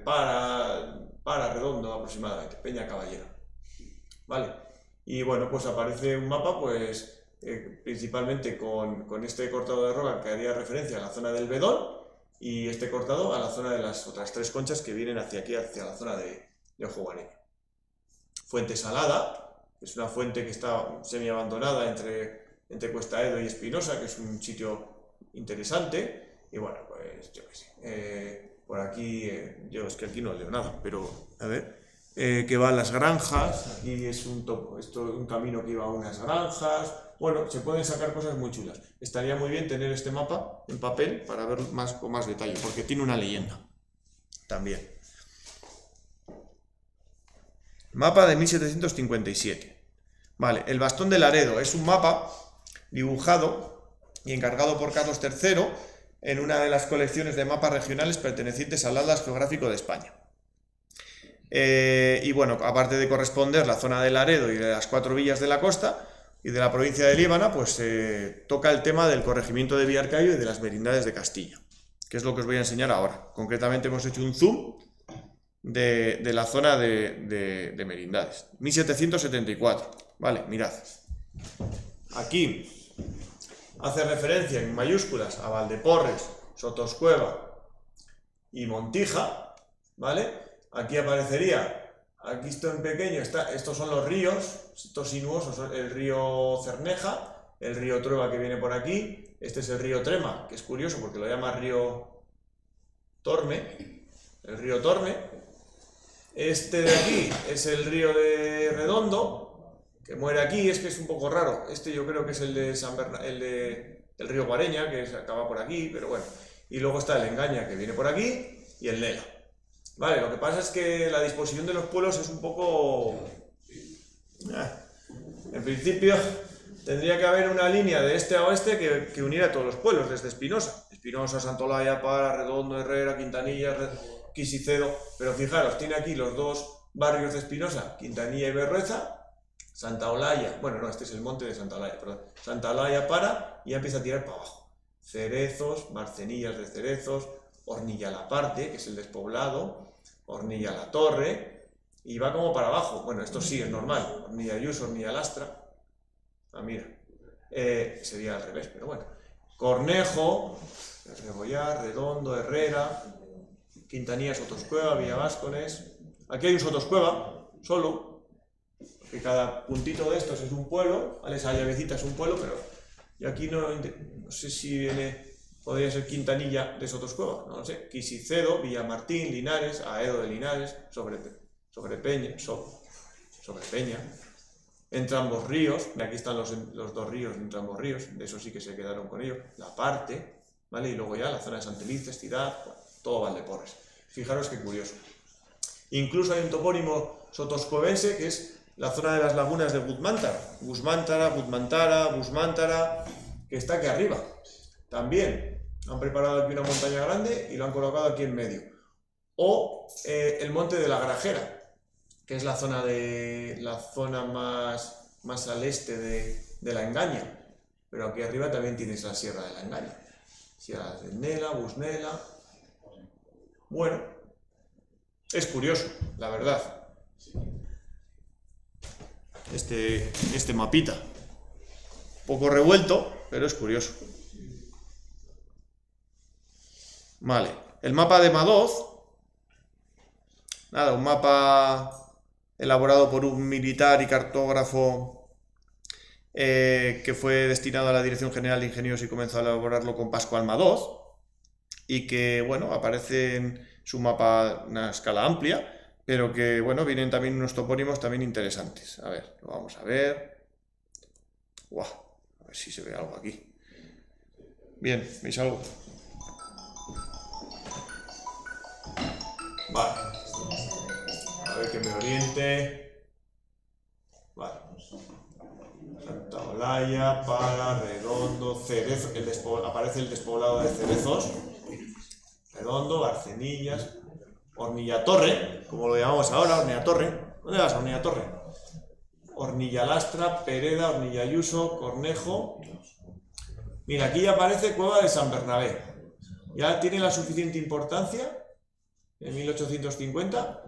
para Redondo aproximadamente, Peña Caballera, ¿vale? Y bueno, pues aparece un mapa, pues, principalmente con este cortado de roca que haría referencia a la zona del Bedón, y este cortado a la zona de las otras tres conchas que vienen hacia aquí, hacia la zona de Ojugareña. Fuente Salada, que es una fuente que está semi-abandonada entre Cuesta Aedo y Espinosa, que es un sitio interesante, y bueno, pues yo qué sé, por aquí, yo es que aquí no leo nada, pero a ver, que va a las granjas, aquí es un camino que iba a unas granjas. Bueno, se pueden sacar cosas muy chulas. Estaría muy bien tener este mapa en papel para ver con más detalle, porque tiene una leyenda también. Mapa de 1757. Vale, el Bastón de Laredo es un mapa dibujado y encargado por Carlos III en una de las colecciones de mapas regionales pertenecientes al Atlas Geográfico de España. Y bueno, aparte de corresponder la zona de Laredo y de las 4 villas de la costa y de la provincia de Líbana, pues toca el tema del corregimiento de Villarcayo y de las merindades de Castilla, que es lo que os voy a enseñar ahora. Concretamente hemos hecho un zoom de la zona de Merindades. 1774. Vale, mirad. Aquí hace referencia en mayúsculas a Valdeporres, Sotoscueva y Montija, ¿vale? Aquí aparecería, aquí esto en pequeño, estos son los ríos, estos sinuosos, el río Cerneja, el río Trueba que viene por aquí, este es el río Trema, que es curioso porque lo llama río Torme, el río Torme. Este de aquí es el río de Redondo, que muere aquí, es que es un poco raro. Este yo creo que es el de el río Guareña, que acaba por aquí, pero bueno. Y luego está el Engaña, que viene por aquí, y el Lela. Vale, lo que pasa es que la disposición de los pueblos es un poco... En principio, tendría que haber una línea de este a oeste que uniera a todos los pueblos, desde Espinosa. Espinosa, Santolaya, Para, Redondo, Herrera, Quintanilla, Quisicedo. Pero fijaros, tiene aquí los dos barrios de Espinosa, Quintanilla y Berrueza. Santa Olaya, bueno, no, este es el monte de Santa Olaya, perdón. Santa Olaya para y ya empieza a tirar para abajo. Cerezos, Barcenillas de Cerezos, Hornilla la Parte, que es el despoblado, Hornilla la Torre, y va como para abajo. Bueno, esto sí es normal. Hornilla Ayuso, Hornilla Lastra. Ah, mira. Sería al revés, pero bueno. Cornejo, Rebollar, Redondo, Herrera, Quintanilla, Sotoscueva, Villaváscones. Aquí hay un Sotoscueva, solo. Que cada puntito de estos es un pueblo, ¿vale? Esa llavecita es un pueblo, pero yo aquí no sé si viene, podría ser Quintanilla de Sotoscueva, no lo sé, Quisicedo, Villamartín, Linares, Aedo de Linares, Sobrepeña, entre ambos ríos, aquí están los dos ríos entre ambos ríos, de eso sí que se quedaron con ellos, La Parte, ¿vale? Y luego ya la zona de Santelices, Ciudad, bueno, todo Valdeporres. Fijaros qué curioso. Incluso hay un topónimo sotoscuevense que es la zona de las lagunas de Guzmántara, que está aquí arriba. También han preparado aquí una montaña grande y lo han colocado aquí en medio. O el monte de la Grajera, que es la zona más al este de la Engaña. Pero aquí arriba también tienes la Sierra de la Engaña. Sierra de Nela, Busnela. Bueno, es curioso, la verdad. Este mapita. Poco revuelto, pero es curioso. Vale. El mapa de Madoz. Nada, un mapa elaborado por un militar y cartógrafo que fue destinado a la Dirección General de Ingenieros y comenzó a elaborarlo con Pascual Madoz. Y que, bueno, aparece en su mapa a una escala amplia. Pero que, bueno, vienen también unos topónimos también interesantes. A ver, lo vamos a ver. ¡Guau! A ver si se ve algo aquí. Bien, ¿veis algo? Vale. A ver que me oriente. Vale. Santa Olaya, Para, Redondo, Cerezo. Aparece el despoblado de Cerezos. Redondo, Barcenillas. Hornilla Torre, como lo llamamos ahora, Hornilla Torre. ¿Dónde vas, Hornilla Torre? Hornilla Lastra, Pereda, Hornilla Ayuso, Cornejo. Mira, aquí ya aparece Cueva de San Bernabé. Ya tiene la suficiente importancia, en 1850,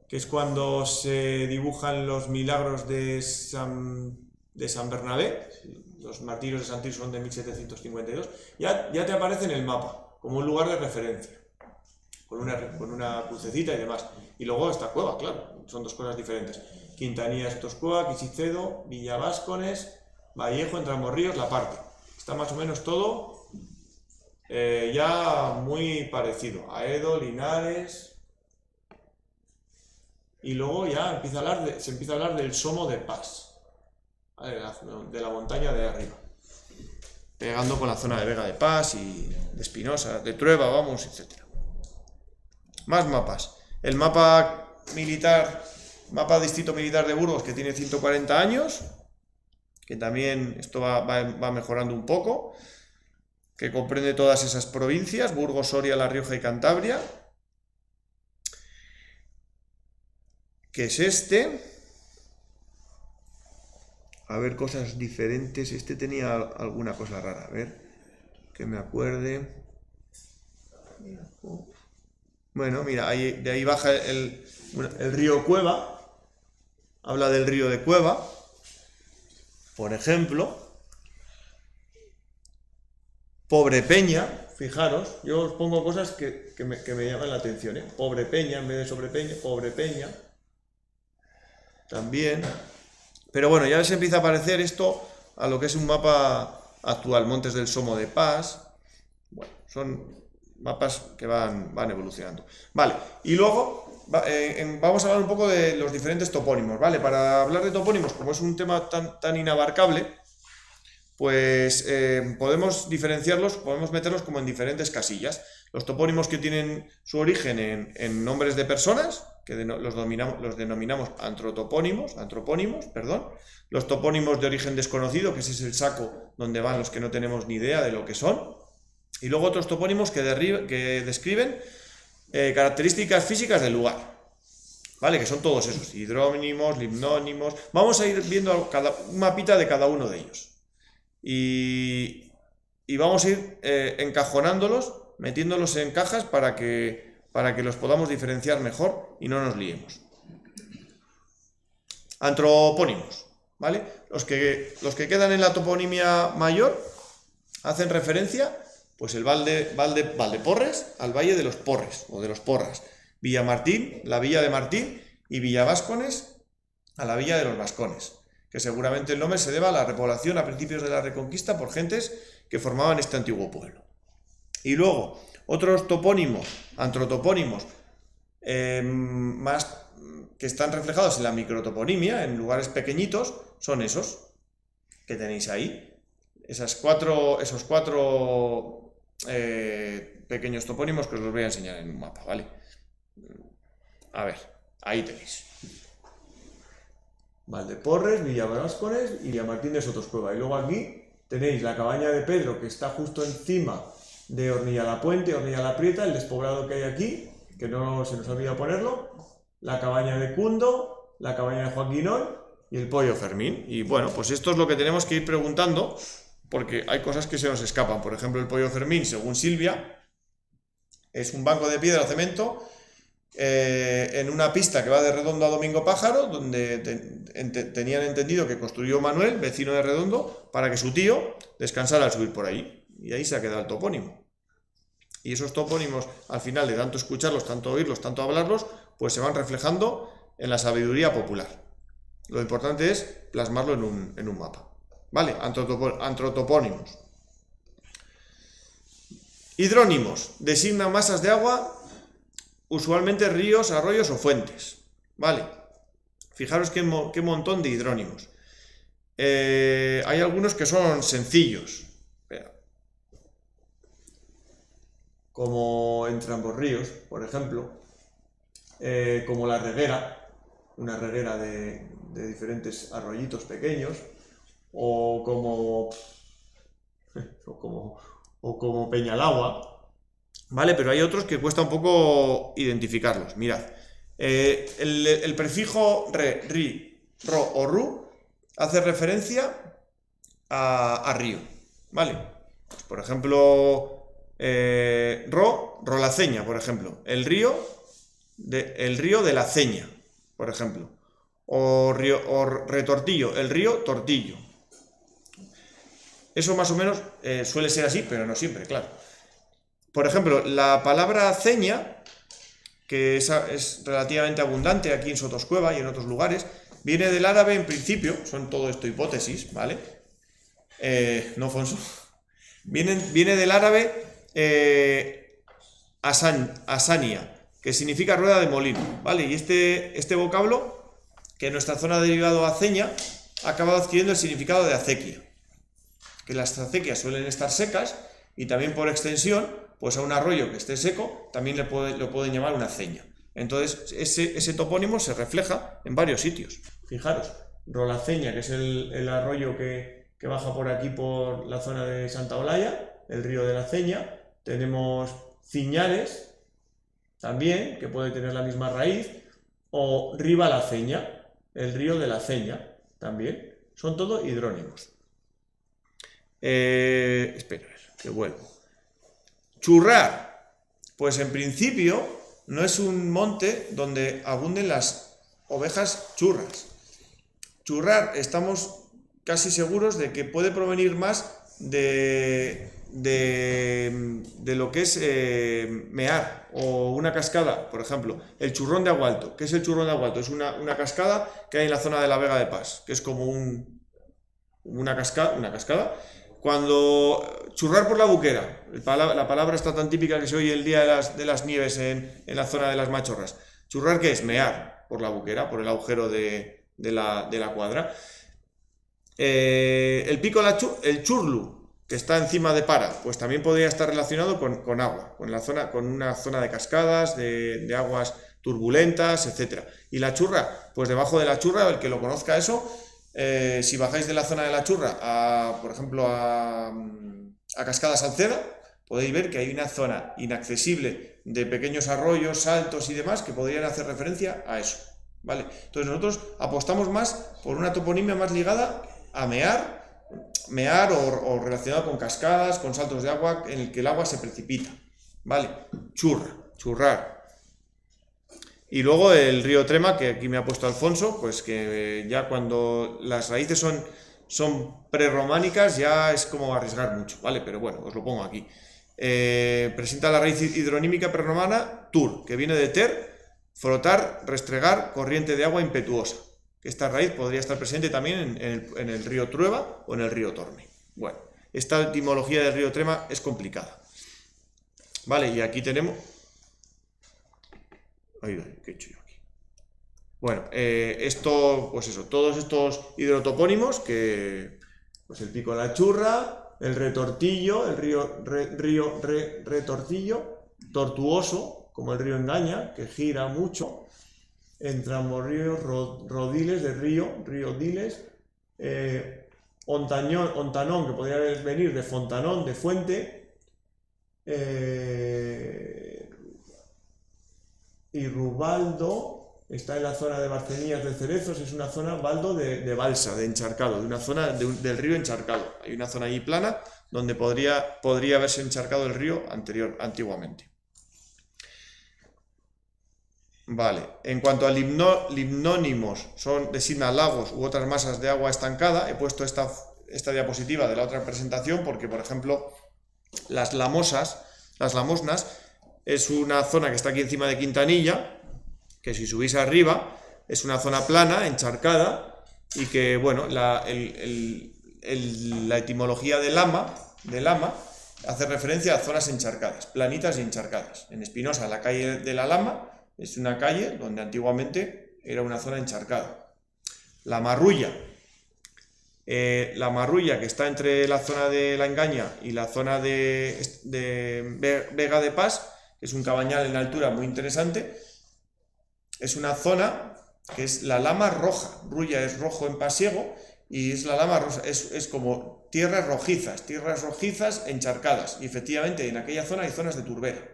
que es cuando se dibujan los milagros de San Bernabé. Los martirios de San Tirso son de 1752. Ya te aparece en el mapa, como un lugar de referencia. Con una crucecita y demás. Y luego esta cueva, claro, son dos cosas diferentes. Quintanilla, Sotoscueva, Quisicedo, Villaváscones, Vallejo, entre ambos ríos, La Parte. Está más o menos todo ya muy parecido. Aedo, Linares. Y luego ya se empieza a hablar del Somo de Paz, ¿vale? De la montaña de arriba. Pegando con la zona de Vega de Paz y de Espinosa, de Trueba, vamos, etc. Más mapas. El mapa distrito militar de Burgos, que tiene 140 años, que también esto va mejorando un poco, que comprende todas esas provincias, Burgos, Soria, La Rioja y Cantabria, que es este. A ver, cosas diferentes. Este tenía alguna cosa rara, a ver, que me acuerde. Bueno, mira, de ahí baja el río Cueva, habla del río de Cueva, por ejemplo. Pobre Peña, fijaros, yo os pongo cosas que me llaman la atención, ¿eh? Pobre Peña, en vez de Sobrepeña, Pobre Peña, también. Pero bueno, ya se empieza a parecer esto a lo que es un mapa actual, Montes del Somo de Paz. Bueno, son mapas que van evolucionando. Vale, y luego vamos a hablar un poco de los diferentes topónimos, ¿vale? Para hablar de topónimos, como es un tema tan inabarcable, pues podemos diferenciarlos, podemos meterlos como en diferentes casillas. Los topónimos que tienen su origen en nombres de personas, que los denominamos antropónimos, los topónimos de origen desconocido, que ese es el saco donde van los que no tenemos ni idea de lo que son, y luego otros topónimos que describen características físicas del lugar, ¿vale? Que son todos esos, hidrónimos, limnónimos. Vamos a ir viendo un mapita de cada uno de ellos. Y vamos a ir encajonándolos, metiéndolos en cajas para que los podamos diferenciar mejor y no nos liemos. Antropónimos, ¿vale? Los que quedan en la toponimia mayor hacen referencia, pues el Valdeporres al Valle de los Porres o de los Porras, Villamartín, la Villa de Martín, y Villavascones a la Villa de los Vascones, que seguramente el nombre se deba a la repoblación a principios de la Reconquista por gentes que formaban este antiguo pueblo. Y luego, otros topónimos, antropónimos, más que están reflejados en la microtoponimia, en lugares pequeñitos, son esos que tenéis ahí. Esos cuatro pequeños topónimos que os los voy a enseñar en un mapa, ¿vale? A ver, ahí tenéis. Valdeporres, Villavascones y Villamartín de Sotoscueva. Y luego aquí tenéis la cabaña de Pedro, que está justo encima de Hornilla-la-Puente, Hornilla-la-Prieta, el despoblado que hay aquí, que no se nos olvida ponerlo, la cabaña de Cundo, la cabaña de Joaquinón y el Pollo Fermín. Y bueno, pues esto es lo que tenemos que ir preguntando, porque hay cosas que se nos escapan. Por ejemplo, el Pollo Fermín, según Silvia, es un banco de piedra o cemento en una pista que va de Redondo a Domingo Pájaro, donde tenían entendido que construyó Manuel, vecino de Redondo, para que su tío descansara al subir por ahí. Y ahí se ha quedado el topónimo. Y esos topónimos, al final, de tanto escucharlos, tanto oírlos, tanto hablarlos, pues se van reflejando en la sabiduría popular. Lo importante es plasmarlo en un mapa. ¿Vale? Antropónimos. Hidrónimos. Designan masas de agua, usualmente ríos, arroyos o fuentes. ¿Vale? Fijaros qué montón de hidrónimos. Hay algunos que son sencillos, como entre ambos ríos, por ejemplo, como la reguera, una reguera de diferentes arroyitos pequeños, o como Peñalagua, ¿vale? Pero hay otros que cuesta un poco identificarlos. Mirad, el prefijo re, ri, ro o ru hace referencia a río, ¿vale? Pues, por ejemplo, Rolaceña, por ejemplo, el río de la Ceña, por ejemplo, o Retortillo, el río Tortillo. Eso más o menos suele ser así, pero no siempre, claro. Por ejemplo, la palabra ceña, que es relativamente abundante aquí en Sotoscueva y en otros lugares, viene del árabe en principio, son todo esto hipótesis, ¿vale? No, Fonso. Viene del árabe asania, que significa rueda de molino, ¿vale? Y este vocablo, que en nuestra zona ha derivado a ceña, ha acabado adquiriendo el significado de acequia, que las acequias suelen estar secas y también por extensión, pues a un arroyo que esté seco también lo pueden llamar una ceña. Entonces ese topónimo se refleja en varios sitios. Fijaros, Rolaceña, que es el arroyo que baja por aquí por la zona de Santa Olaya, el río de la Ceña. Tenemos Ciñares también, que puede tener la misma raíz, o Riva la Ceña, el río de la Ceña también. Son todo hidrónimos. Espera, que vuelvo. Churrar. Pues en principio no es un monte donde abunden las ovejas churras. Churrar, estamos casi seguros de que puede provenir más de lo que es mear o una cascada, por ejemplo, el churrón de Agua Alto. ¿Qué es el churrón de Agua Alto? Es una cascada que hay en la zona de la Vega de Pas, que es como una cascada. Cuando churrar por la buquera, la palabra está tan típica que se oye el día de las nieves en la zona de las Machorras. Churrar, ¿qué es? Mear por la buquera, por el agujero de la cuadra. El pico, el churlu, que está encima de Para, pues también podría estar relacionado con agua, con una zona de cascadas, de aguas turbulentas, etc. Y la churra, pues debajo de la churra, el que lo conozca eso, si bajáis de la zona de la churra, por ejemplo, a Cascada Salceda, podéis ver que hay una zona inaccesible de pequeños arroyos, saltos y demás que podrían hacer referencia a eso, ¿vale? Entonces nosotros apostamos más por una toponimia más ligada a mear o relacionado con cascadas, con saltos de agua en el que el agua se precipita, ¿vale? Churrar. Y luego el río Trema, que aquí me ha puesto Alfonso, pues que ya cuando las raíces son prerrománicas ya es como arriesgar mucho, ¿vale? Pero bueno, os lo pongo aquí. Presenta la raíz hidronímica prerromana tur, que viene de ter, frotar, restregar, corriente de agua impetuosa. Esta raíz podría estar presente también en el río Trueba o en el río Torme. Bueno, esta etimología del río Trema es complicada. Vale, y aquí tenemos... ¿Qué he hecho yo aquí? Bueno, pues eso, todos estos hidrotopónimos que... Pues el pico de la churra, el retortillo, el río retortillo, tortuoso, como el río Engaña, que gira mucho... Entrambos rodiles de río Diles, Ontanón, que podría venir de Fontanón, de fuente, y Rubaldo está en la zona de Barcenías de Cerezos, es una zona, Baldo, de balsa, de encharcado, de una zona del río encharcado. Hay una zona allí plana donde podría haberse encharcado el río antiguamente. Vale, en cuanto a limnónimos, designan lagos u otras masas de agua estancada. He puesto esta diapositiva de la otra presentación porque, por ejemplo, las lamosnas, es una zona que está aquí encima de Quintanilla, que si subís arriba es una zona plana, encharcada, y que, bueno, la etimología de lama hace referencia a zonas encharcadas, planitas y encharcadas. En Espinosa, la calle de la Lama es una calle donde antiguamente era una zona encharcada. La Marrulla, que está entre la zona de La Engaña y la zona de Vega de Pas, que es un cabañal en altura muy interesante, es una zona que es la Lama roja. Rulla es rojo en pasiego y es la Lama rosa, es como tierras rojizas encharcadas. Y efectivamente en aquella zona hay zonas de turbera,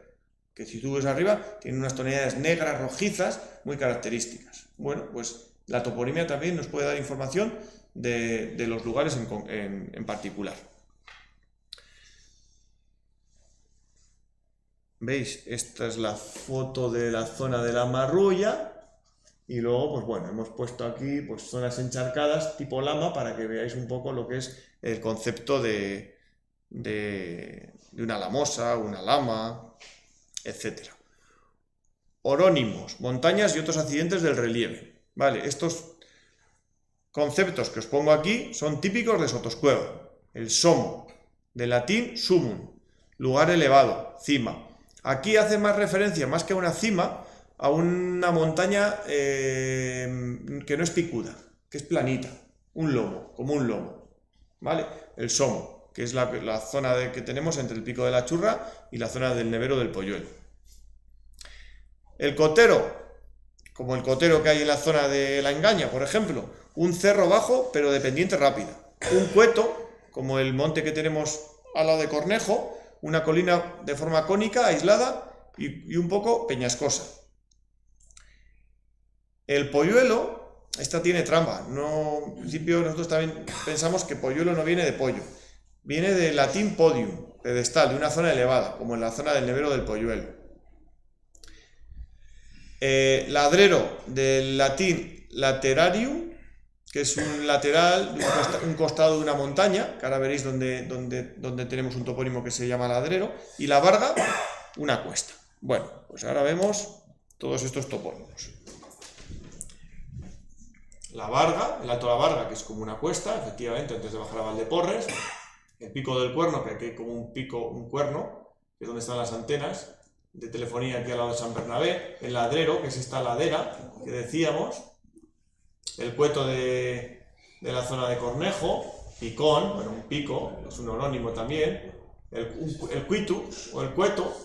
que si tú ves arriba, tienen unas tonalidades negras rojizas muy características. Bueno, pues la toponimia también nos puede dar información de los lugares en particular. ¿Veis? Esta es la foto de la zona de la Marrulla. Y luego, pues bueno, hemos puesto aquí pues zonas encharcadas tipo lama para que veáis un poco lo que es el concepto de una lamosa, una lama, etc. Orónimos, montañas y otros accidentes del relieve. Vale, estos conceptos que os pongo aquí son típicos de Sotoscueva. El somo, de latín sumum, lugar elevado, cima. Aquí hace más referencia, más que a una cima, a una montaña que no es picuda, que es planita, un lomo, como un lomo. ¿Vale? El somo, que es la zona que tenemos entre el pico de la Churra y la zona del Nevero del Polluelo. El cotero, como el cotero que hay en la zona de La Engaña, por ejemplo, un cerro bajo pero de pendiente rápida. Un cueto, como el monte que tenemos al lado de Cornejo, una colina de forma cónica, aislada y un poco peñascosa. El polluelo, esta tiene trampa. En principio nosotros también pensamos que polluelo no viene de pollo. Viene del latín podium, pedestal, de una zona elevada, como en la zona del Nevero del Polluelo. Ladrero, del latín laterarium, que es un lateral, un costado de una montaña, que ahora veréis donde tenemos un topónimo que se llama ladrero, y la varga, una cuesta. Bueno, pues ahora vemos todos estos topónimos. La Varga, el Alto de la Varga, que es como una cuesta, efectivamente, antes de bajar a Valdeporres. El Pico del Cuerno, que aquí hay como un cuerno, que es donde están las antenas de telefonía aquí al lado de San Bernabé. El Ladrero, que es esta ladera que decíamos. El Cueto de la zona de Cornejo. Picón, bueno, un pico, es un orónimo también. El Cuitu, o el Cueto,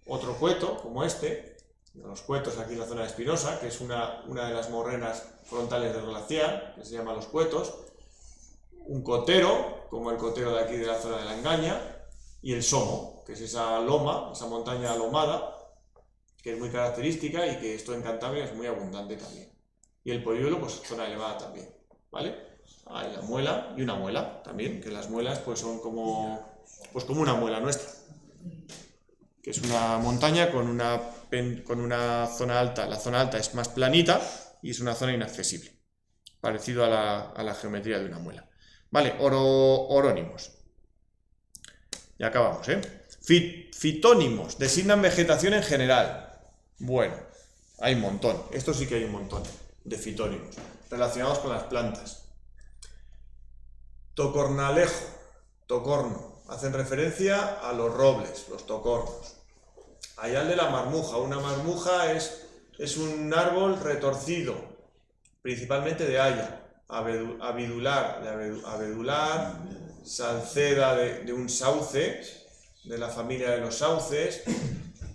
otro cueto, como este. Los cuetos aquí en la zona de Espinosa, que es una de las morrenas frontales del glaciar, que se llama Los Cuetos. Un cotero, como el cotero de aquí de la zona de la Engaña. Y el Somo, que es esa loma, esa montaña alomada, que es muy característica y que esto en Cantabria es muy abundante también. Y el Polluelo, pues zona elevada también, ¿vale? Hay la muela y una muela también, que las muelas pues son como una muela nuestra, que es una montaña con una zona alta. La zona alta es más planita y es una zona inaccesible, parecido a la geometría de una muela. Vale, orónimos. Ya acabamos, ¿eh? Fitónimos, designan vegetación en general. Bueno, hay un montón. Esto sí que hay un montón de fitónimos relacionados con las plantas. Tocornalejo, tocorno, hacen referencia a los robles, los tocornos. Hayal de la marmuja. Una marmuja es un árbol retorcido, principalmente de haya. Abedular, salceda de un sauce, de la familia de los sauces.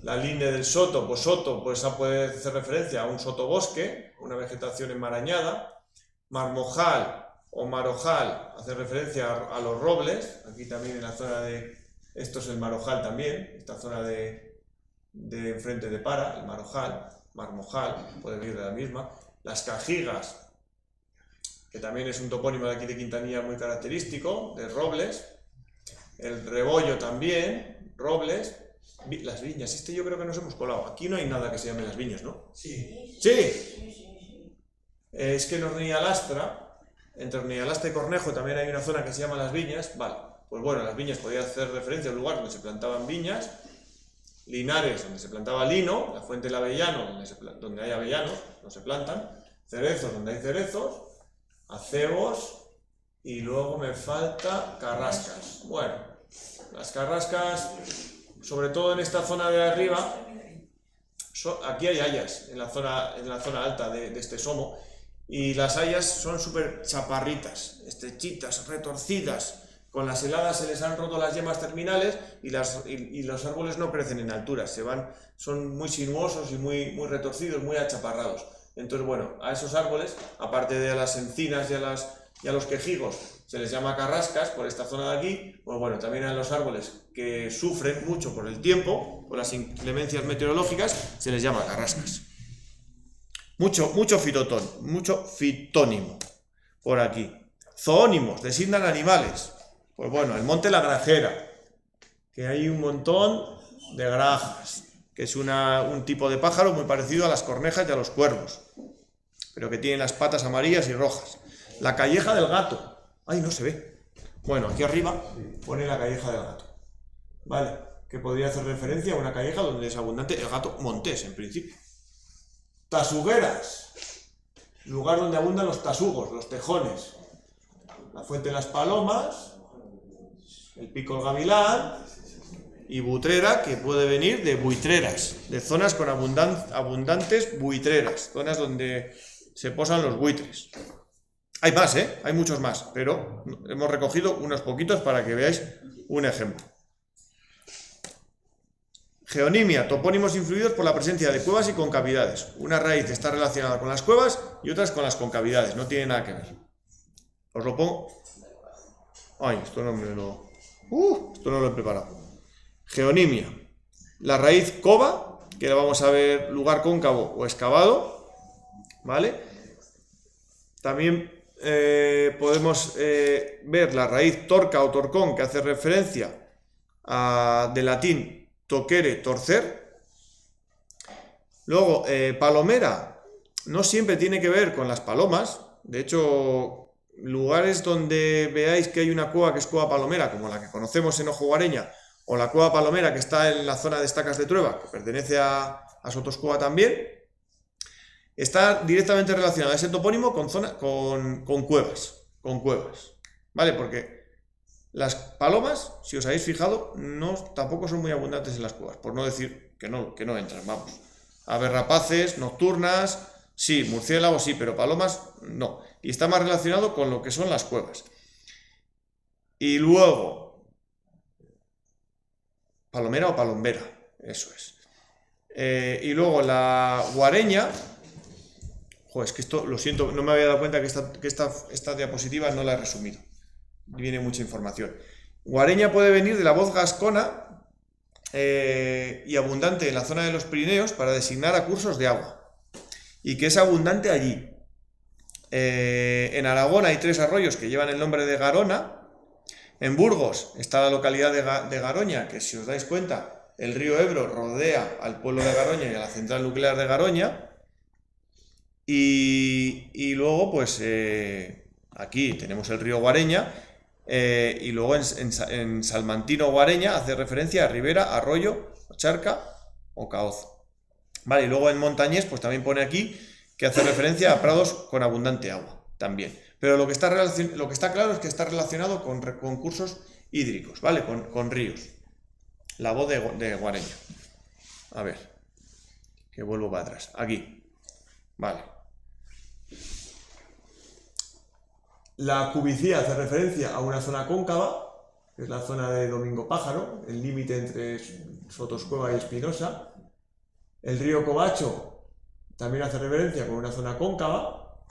La linde del soto, pues puede hacer referencia a un sotobosque, una vegetación enmarañada. Marmojal o marojal hace referencia a los robles, aquí también en la zona de... Esto es el marojal también, esta zona de enfrente de Para, el marmojal, puede venir de la misma. Las cajigas, que también es un topónimo de aquí de Quintanilla muy característico, de robles. El rebollo también, robles. Las viñas, yo creo que nos hemos colado. Aquí no hay nada que se llame las viñas, ¿no? Sí. ¡Sí! Es que en Ornillalastra, entre Ornillalastra y Cornejo también hay una zona que se llama las viñas. Vale, pues bueno, las viñas podía hacer referencia a un lugar donde se plantaban viñas. Linares, donde se plantaba lino. La Fuente del Avellano, donde hay avellanos, no se plantan. Cerezos, donde hay cerezos. Acebos. Y luego me falta carrascas. Bueno, las carrascas, sobre todo en esta zona de arriba, aquí hay hayas, en la zona alta de este somo. Y las hayas son súper chaparritas, estrechitas, retorcidas. Con las heladas se les han roto las yemas terminales y los árboles no crecen en alturas, son muy sinuosos y muy retorcidos, muy achaparrados. Entonces, bueno, a esos árboles, aparte de a las encinas y a los quejigos, se les llama carrascas por esta zona de aquí. Pues bueno, también a los árboles que sufren mucho por el tiempo, por las inclemencias meteorológicas, se les llama carrascas. Mucho fitónimo por aquí. Zoónimos, designan animales. Pues bueno, el monte La Grajera, que hay un montón de grajas, que es un tipo de pájaro muy parecido a las cornejas y a los cuervos, pero que tiene las patas amarillas y rojas. La calleja del gato. ¡Ay, no se ve! Bueno, aquí arriba pone la calleja del gato. ¿Vale? Que podría hacer referencia a una calleja donde es abundante el gato montés, en principio. Tasugueras. Lugar donde abundan los tasugos, los tejones. La Fuente de las Palomas. El Pico del Gavilán. Y butrera, que puede venir de buitreras. De zonas con abundantes buitreras. Zonas donde se posan los buitres. Hay más, hay muchos más, pero hemos recogido unos poquitos para que veáis un ejemplo. Geonimia, topónimos influidos por la presencia de cuevas y concavidades. Una raíz está relacionada con las cuevas y otras con las concavidades, no tiene nada que ver. Os lo pongo. Ay, esto no lo he preparado. Geonimia, la raíz cova, que la vamos a ver lugar cóncavo o excavado, ¿vale? También podemos ver la raíz torca o torcón, que hace referencia del latín tocere, torcer. Luego, palomera, no siempre tiene que ver con las palomas. De hecho, lugares donde veáis que hay una cueva que es cueva palomera, como la que conocemos en Ojo Guareña, o la cueva palomera que está en la zona de Estacas de Trueba, que pertenece a Sotoscueva también, está directamente relacionado ese topónimo con cuevas, ¿vale? Porque las palomas, si os habéis fijado, tampoco son muy abundantes en las cuevas, por no decir que no entran, vamos. A ver, rapaces, nocturnas, sí, murciélagos sí, pero palomas no. Y está más relacionado con lo que son las cuevas. Y luego, palomera o palombera, eso es. Y luego la guareña. Joder, es que esto, lo siento, no me había dado cuenta que esta diapositiva no la he resumido. Viene mucha información. Guareña puede venir de la voz gascona y abundante en la zona de los Pirineos para designar a cursos de agua. Y que es abundante allí. En Aragón hay 3 arroyos que llevan el nombre de Garona. En Burgos está la localidad de Garoña, que si os dais cuenta, el río Ebro rodea al pueblo de Garoña y a la central nuclear de Garoña. Y luego, pues, aquí tenemos el río Guareña, y luego en Salmantino Guareña hace referencia a ribera, arroyo, charca o caozo. Vale, y luego en Montañés, pues también pone aquí que hace referencia a prados con abundante agua, también. Pero lo que está claro es que está relacionado con cursos hídricos, ¿vale? Con ríos. La voz de Guareña. A ver, que vuelvo para atrás. Aquí. Vale. La cubicía hace referencia a una zona cóncava, que es la zona de Domingo Pájaro, el límite entre Sotoscueva y Espinosa. El río Covacho también hace referencia con una zona cóncava.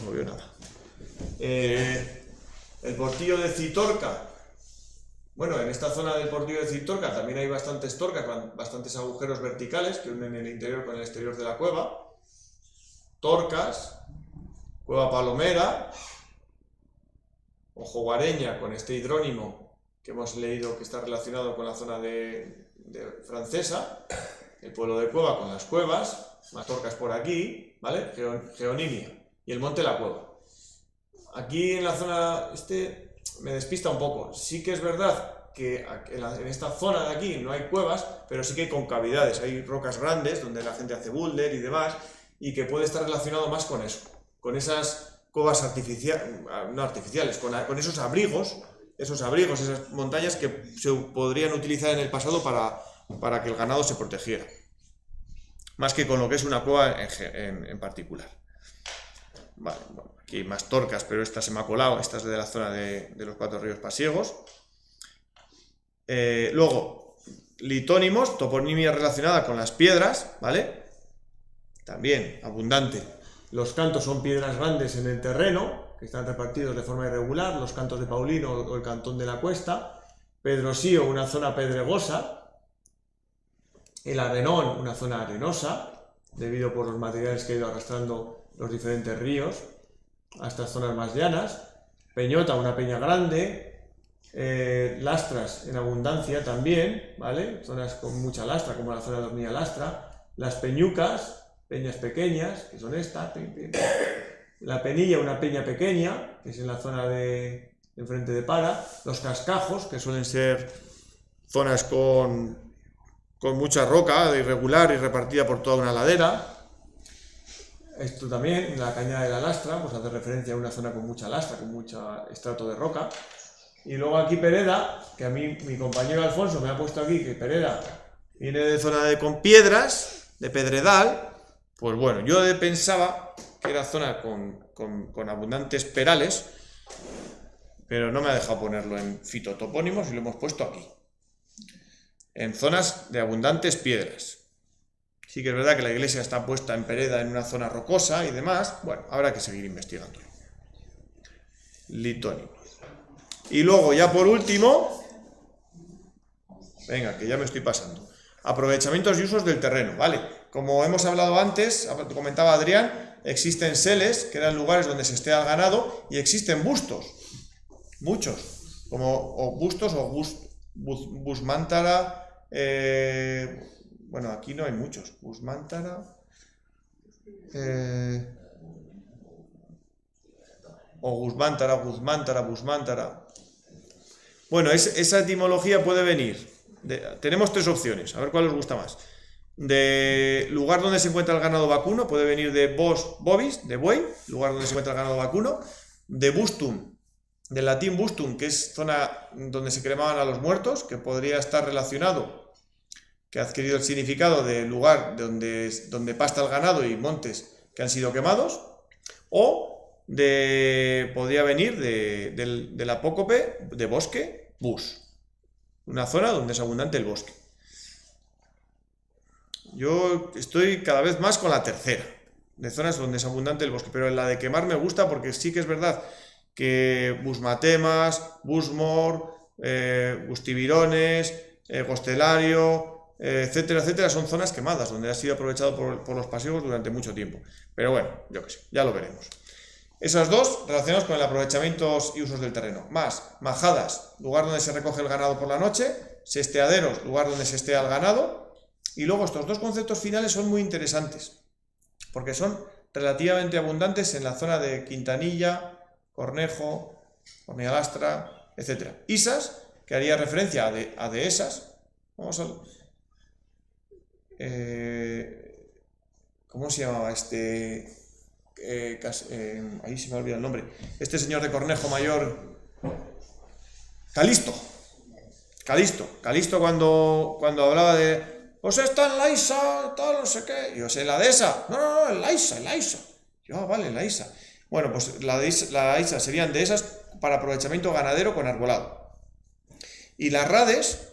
No veo nada. El portillo de Citorca. Bueno, en esta zona del portillo de Citorca también hay bastantes torcas, bastantes agujeros verticales que unen el interior con el exterior de la cueva. Torcas. Cueva Palomera, Ojo Guareña, con este hidrónimo que hemos leído que está relacionado con la zona de francesa, el pueblo de Cueva con las cuevas, más torcas por aquí, ¿vale? Geonimia y el monte La Cueva. Aquí en la zona me despista un poco. Sí que es verdad que en esta zona de aquí no hay cuevas, pero sí que hay concavidades, hay rocas grandes donde la gente hace boulder y demás, y que puede estar relacionado más con eso. Con esas cuevas no artificiales, con esos abrigos, esas montañas que se podrían utilizar en el pasado para que el ganado se protegiera. Más que con lo que es una cueva en particular. Vale, bueno, aquí hay más torcas, pero esta se me ha colado, esta es de la zona de los 4 ríos pasiegos. Luego, litónimos, toponimia relacionada con las piedras, ¿vale? También abundante. Los cantos son piedras grandes en el terreno, que están repartidos de forma irregular, los cantos de Paulino o el cantón de la Cuesta. Pedrosío, una zona pedregosa. El Arenón, una zona arenosa, debido por los materiales que ha ido arrastrando los diferentes ríos a estas zonas más llanas. Peñota, una peña grande. Lastras en abundancia también, ¿vale? Zonas con mucha lastra, como la zona de Hornilla Lastra. Las peñucas, peñas pequeñas, que son estas. La Penilla, una peña pequeña, que es en la zona de enfrente de Para. Los cascajos, que suelen ser zonas con mucha roca, irregular y repartida por toda una ladera. Esto también, la cañada de la Lastra, pues hace referencia a una zona con mucha lastra, con mucho estrato de roca. Y luego aquí Pereda, que a mí mi compañero Alfonso me ha puesto aquí, que Pereda viene de zona con piedras, de pedredal. Pues bueno, yo pensaba que era zona con abundantes perales, pero no me ha dejado ponerlo en fitotopónimos y lo hemos puesto aquí. En zonas de abundantes piedras. Sí que es verdad que la iglesia está puesta en Pereda en una zona rocosa y demás. Bueno, habrá que seguir investigando. Litónimo. Y luego, ya por último, venga, que ya me estoy pasando. Aprovechamientos y usos del terreno, ¿vale? Como hemos hablado antes, comentaba Adrián, existen seles, que eran lugares donde se estea el ganado, y existen bustos, muchos, como bustos o busmántara, bueno, aquí no hay muchos. Busmántara. O Busmántara. Bueno, esa etimología puede venir. Tenemos tres opciones, a ver cuál os gusta más. De lugar donde se encuentra el ganado vacuno, puede venir de bovis, de buey, lugar donde se encuentra el ganado vacuno. De bustum, del latín bustum, que es zona donde se cremaban a los muertos, que podría estar relacionado, que ha adquirido el significado de lugar donde pasta el ganado y montes que han sido quemados. O podría venir del apócope de bosque, bus, una zona donde es abundante el bosque. Yo estoy cada vez más con la tercera, de zonas donde es abundante el bosque, pero en la de quemar me gusta porque sí que es verdad que Busmatemas, Busmor, Bustivirones, Gostelario, etcétera, etcétera, son zonas quemadas, donde ha sido aprovechado por los pasivos durante mucho tiempo. Pero bueno, yo qué sé, ya lo veremos. Esas dos relacionadas con el aprovechamiento y usos del terreno. Más, majadas, lugar donde se recoge el ganado por la noche. Sesteaderos, lugar donde se estea el ganado. Y luego estos dos conceptos finales son muy interesantes, porque son relativamente abundantes en la zona de Quintanilla, Cornejo, Cornealastra, etc. Isas, que haría referencia a dehesas. Vamos a... ¿cómo se llamaba este? Ahí se me olvida el nombre. Este señor de Cornejo Mayor, Calisto cuando hablaba de pues está en la Isa, tal, no sé qué. Y yo sé, ¿la dehesa? No, en la Isa. Yo, vale, en la Isa. Bueno, pues la Isa serían dehesas para aprovechamiento ganadero con arbolado. Y las rades,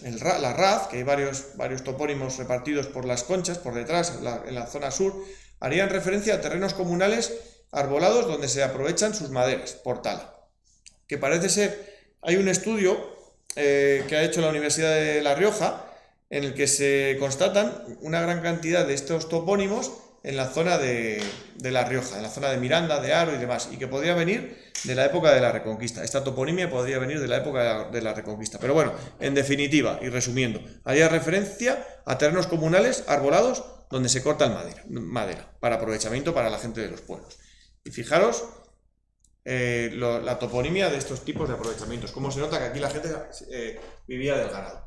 la raz, que hay varios topónimos repartidos por las conchas, por detrás, en la zona sur, harían referencia a terrenos comunales arbolados donde se aprovechan sus maderas, por tala. Que parece ser, hay un estudio que ha hecho la Universidad de La Rioja, en el que se constatan una gran cantidad de estos topónimos en la zona de La Rioja, en la zona de Miranda, de Haro y demás, y que podría venir de la época de la Reconquista. Esta toponimia podría venir de la época de la Reconquista. Pero bueno, en definitiva, y resumiendo, haría referencia a terrenos comunales arbolados donde se corta madera para aprovechamiento para la gente de los pueblos. Y fijaros la toponimia de estos tipos de aprovechamientos, cómo se nota que aquí la gente vivía del ganado.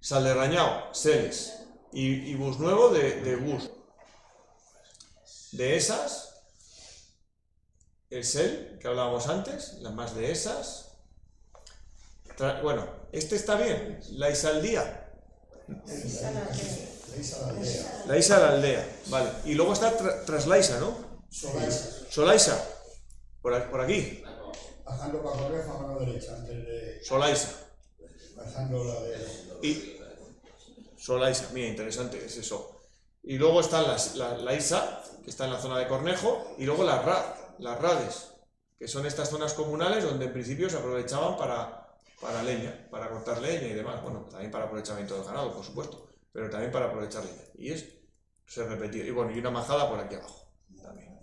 Salderrañao, Seles, y Bus Nuevo de Bus. Dehesas, el Sel, que hablábamos antes, las más dehesas. Bueno, este está bien, la Isaldía. La Isa la aldea, vale. Y luego está Traslaisa, ¿no? Solaisa. Por aquí. Bajando para Cornejo a mano derecha, antes de... Solaisa. Bajando la de... Y Solaisa, mira, interesante, es eso. Y luego están la Isa, que está en la zona de Cornejo, y luego las Rades, que son estas zonas comunales donde en principio se aprovechaban para leña, para cortar leña y demás. Bueno, también para aprovechamiento del ganado, por supuesto, pero también para aprovechar leña. Y se repetía. Y bueno, y una majada por aquí abajo también.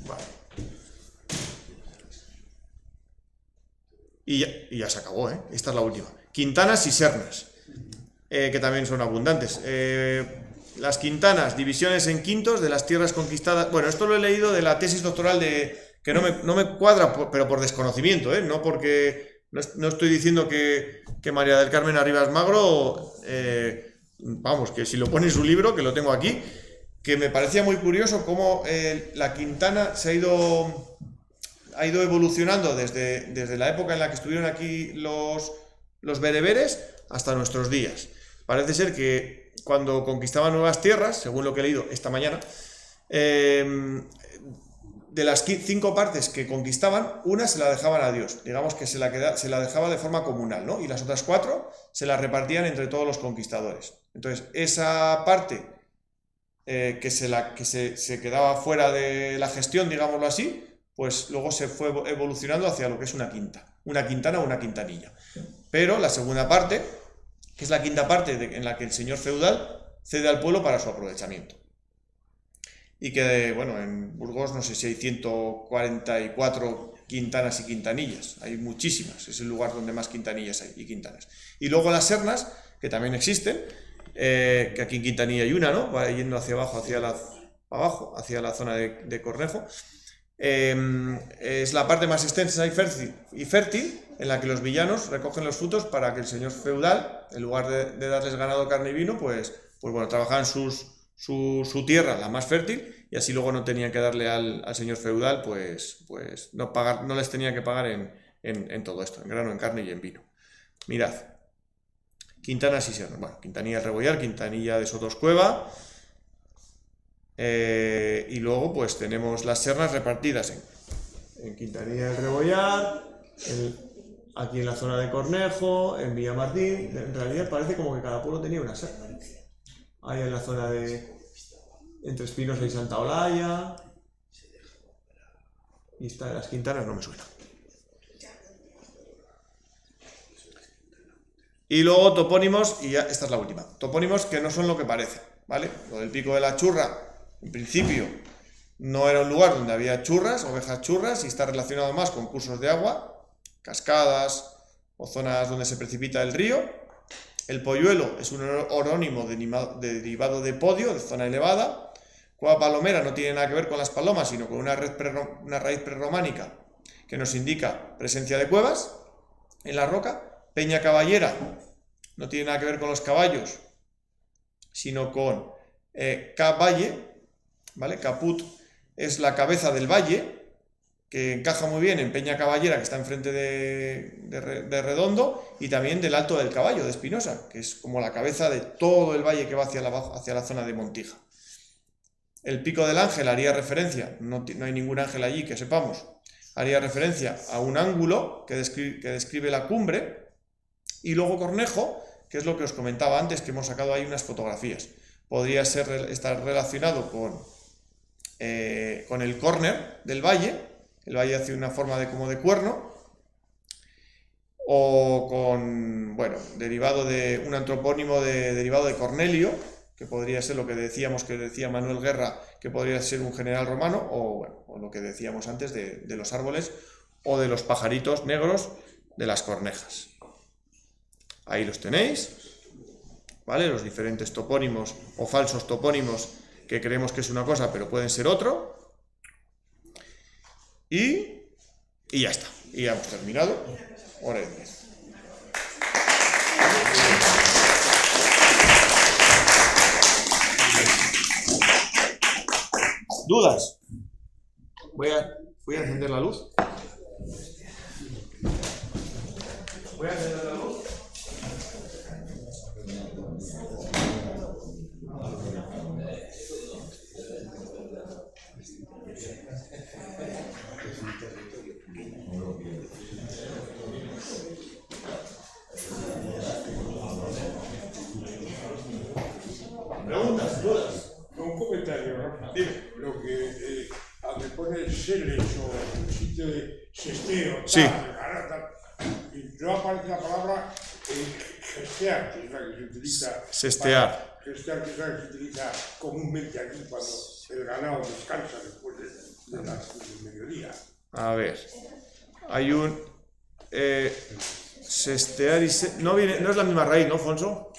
Vale. Y ya se acabó, ¿eh? Esta es la última. Quintanas y sernas, que también son abundantes. Las quintanas, divisiones en quintos de las tierras conquistadas. Bueno, esto lo he leído de la tesis doctoral que no me cuadra, pero por desconocimiento, ¿eh? No porque no estoy diciendo que María del Carmen Arribas Magro, vamos, que si lo pone en su libro, que lo tengo aquí, que me parecía muy curioso cómo la quintana ha ido evolucionando desde la época en la que estuvieron aquí los bereberes hasta nuestros días. Parece ser que cuando conquistaban nuevas tierras, según lo que he leído esta mañana, de las 5 partes que conquistaban, una se la dejaban a Dios, digamos que se la dejaba de forma comunal, ¿no? Y las otras 4 se las repartían entre todos los conquistadores. Entonces, esa parte que se quedaba fuera de la gestión, digámoslo así, pues luego se fue evolucionando hacia lo que es una quintana o una quintanilla. Pero la segunda parte, que es la quinta parte en la que el señor feudal cede al pueblo para su aprovechamiento. Y que, bueno, en Burgos no sé si hay 144 quintanas y quintanillas. Hay muchísimas, es el lugar donde más quintanillas hay y quintanas. Y luego las sernas, que también existen, que aquí en Quintanilla hay una, ¿no? Va yendo hacia abajo, hacia la zona de Cornejo. Es la parte más extensa y fértil en la que los villanos recogen los frutos para que el señor feudal, en lugar de darles ganado, carne y vino, pues bueno, trabajaban su tierra, la más fértil, y así luego no tenían que darle al señor feudal, pues no les tenían que pagar en todo esto, en grano, en carne y en vino. Mirad, quintanas y sernas. Bueno, Quintanilla del Rebollar, Quintanilla de Sotoscueva. Y luego pues tenemos las sernas repartidas en Quintanilla del Rebollar, aquí en la zona de Cornejo, en Villamartín. En realidad parece como que cada pueblo tenía una serna. Ahí en la zona entre Espinosa y Santa Olaya. Y esta de las Quintanas no me suena. Y luego topónimos, y ya esta es la última. Topónimos que no son lo que parece, ¿vale? Lo del Pico de la Churra, en principio, no era un lugar donde había churras, ovejas churras, y está relacionado más con cursos de agua, cascadas o zonas donde se precipita el río. El Polluelo es un orónimo derivado de podio, de zona elevada. Cueva Palomera no tiene nada que ver con las palomas, sino con una raíz prerrománica que nos indica presencia de cuevas en la roca. Peña Caballera no tiene nada que ver con los caballos, sino con Valle, ¿vale? Caput es la cabeza del valle, que encaja muy bien en Peña Caballera, que está enfrente de Redondo, y también del Alto del Caballo, de Espinosa, que es como la cabeza de todo el valle que va hacia la zona de Montija. El Pico del Ángel haría referencia, no hay ningún ángel allí que sepamos, haría referencia a un ángulo que describe la cumbre. Y luego Cornejo, que es lo que os comentaba antes, que hemos sacado ahí unas fotografías. Podría estar relacionado con el córner del valle. El valle hace una forma como de cuerno. O con, bueno, derivado de un antropónimo derivado de Cornelio, que podría ser lo que decía Manuel Guerra, que podría ser un general romano, o lo que decíamos antes de los árboles o de los pajaritos negros de las cornejas. Ahí los tenéis, ¿vale? Los diferentes topónimos o falsos topónimos que creemos que es una cosa, pero pueden ser otro. Y ya está. Y ya hemos terminado. Hora y 10. ¿Dudas? Voy a encender la luz. Voy a encender la luz. ¿Preguntas? ¿Dudas? Un comentario, Rafa. Dime. Lo que donde pone Seres o un sitio de sesteo, Sí. y no aparece la palabra gestear, que es la que se utiliza. Sestear. Gestear, que es la que se utiliza comúnmente aquí cuando el ganado descansa después del mediodía. A ver. Hay un... sestear y... no es la misma raíz, ¿no, Alfonso?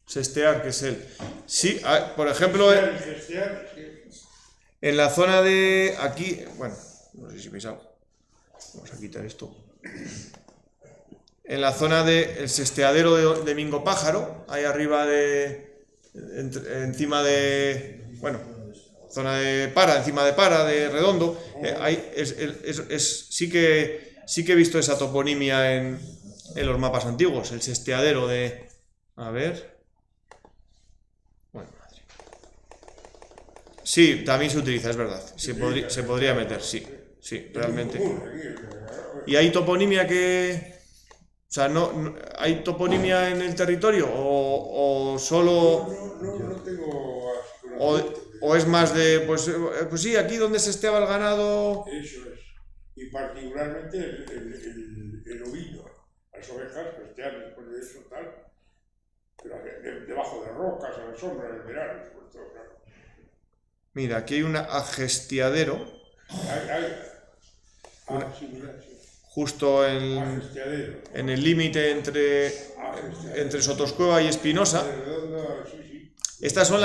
Sestear, que es el... Sí, por ejemplo... Gestear, En la zona de aquí, bueno, no sé si veis algo. Vamos a quitar esto. En la zona del sesteadero de Mingo Pájaro, ahí arriba encima de, bueno, zona de Para, encima de Para, de Redondo, ahí sí que he visto esa toponimia en los mapas antiguos, el sesteadero de, a ver. Sí, también se utiliza, es verdad. Se podría meter, sí, realmente. ¿Y hay toponimia que... O sea, no hay toponimia en el territorio o solo... No tengo... O es más de... Pues sí, aquí donde se esteaba el ganado... Eso es. Y particularmente el ovino. Las ovejas que estean después de eso, tal. Pero debajo de rocas, a la sombra, en el verano, sobre todo, claro. Mira, aquí hay un agestiadero. Sí, mira, sí. justo en Agestiadero. el límite entre Sotoscueva y Espinosa. Redondo, sí, sí. Estas son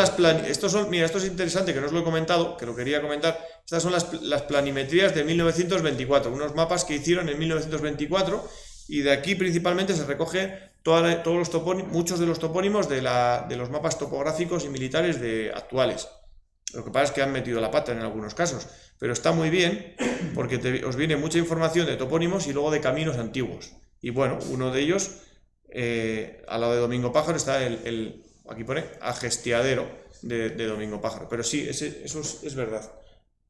mira, esto es interesante, que no os lo he comentado, que lo quería comentar. Estas son las planimetrías de 1924, unos mapas que hicieron en 1924, y de aquí principalmente se recoge todos los muchos de los topónimos de los mapas topográficos y militares actuales. Lo que pasa es que han metido la pata en algunos casos, pero está muy bien porque os viene mucha información de topónimos y luego de caminos antiguos. Y bueno, uno de ellos, al lado de Domingo Pájaro, está aquí pone Agestiadero de Domingo Pájaro. Pero sí, eso es verdad.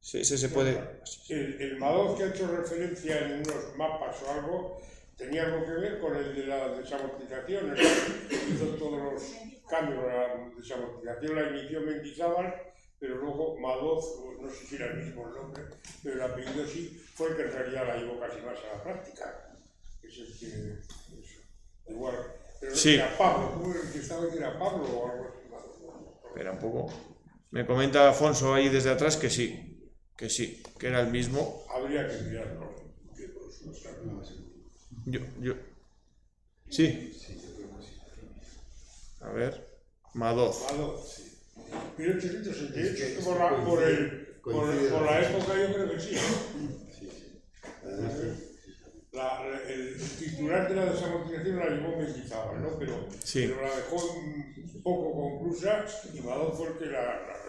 Ese se puede... El Madoz que ha hecho referencia en unos mapas o algo, tenía algo que ver con el de la desamortización. Hizo todos los cambios. La desamortización la inició Mendizábal, pero luego Madoz, no sé si era el mismo el nombre, pero el apellido sí, fue el que en realidad la llevó casi más a la práctica. Es el que... igual. Pero sí. Era Pablo, el que estaba que era Pablo o algo así. Espera un poco. Me comenta Afonso ahí desde atrás que sí, que era el mismo. Habría que mirarlo. Sí. A ver. Madoz. Madoz, sí. 1868, por la época yo creo que sí. El titular de la desamortización la llevó Mendizábal, ¿no? Pero la dejó un poco conclusa y Madoz fue el que la relató.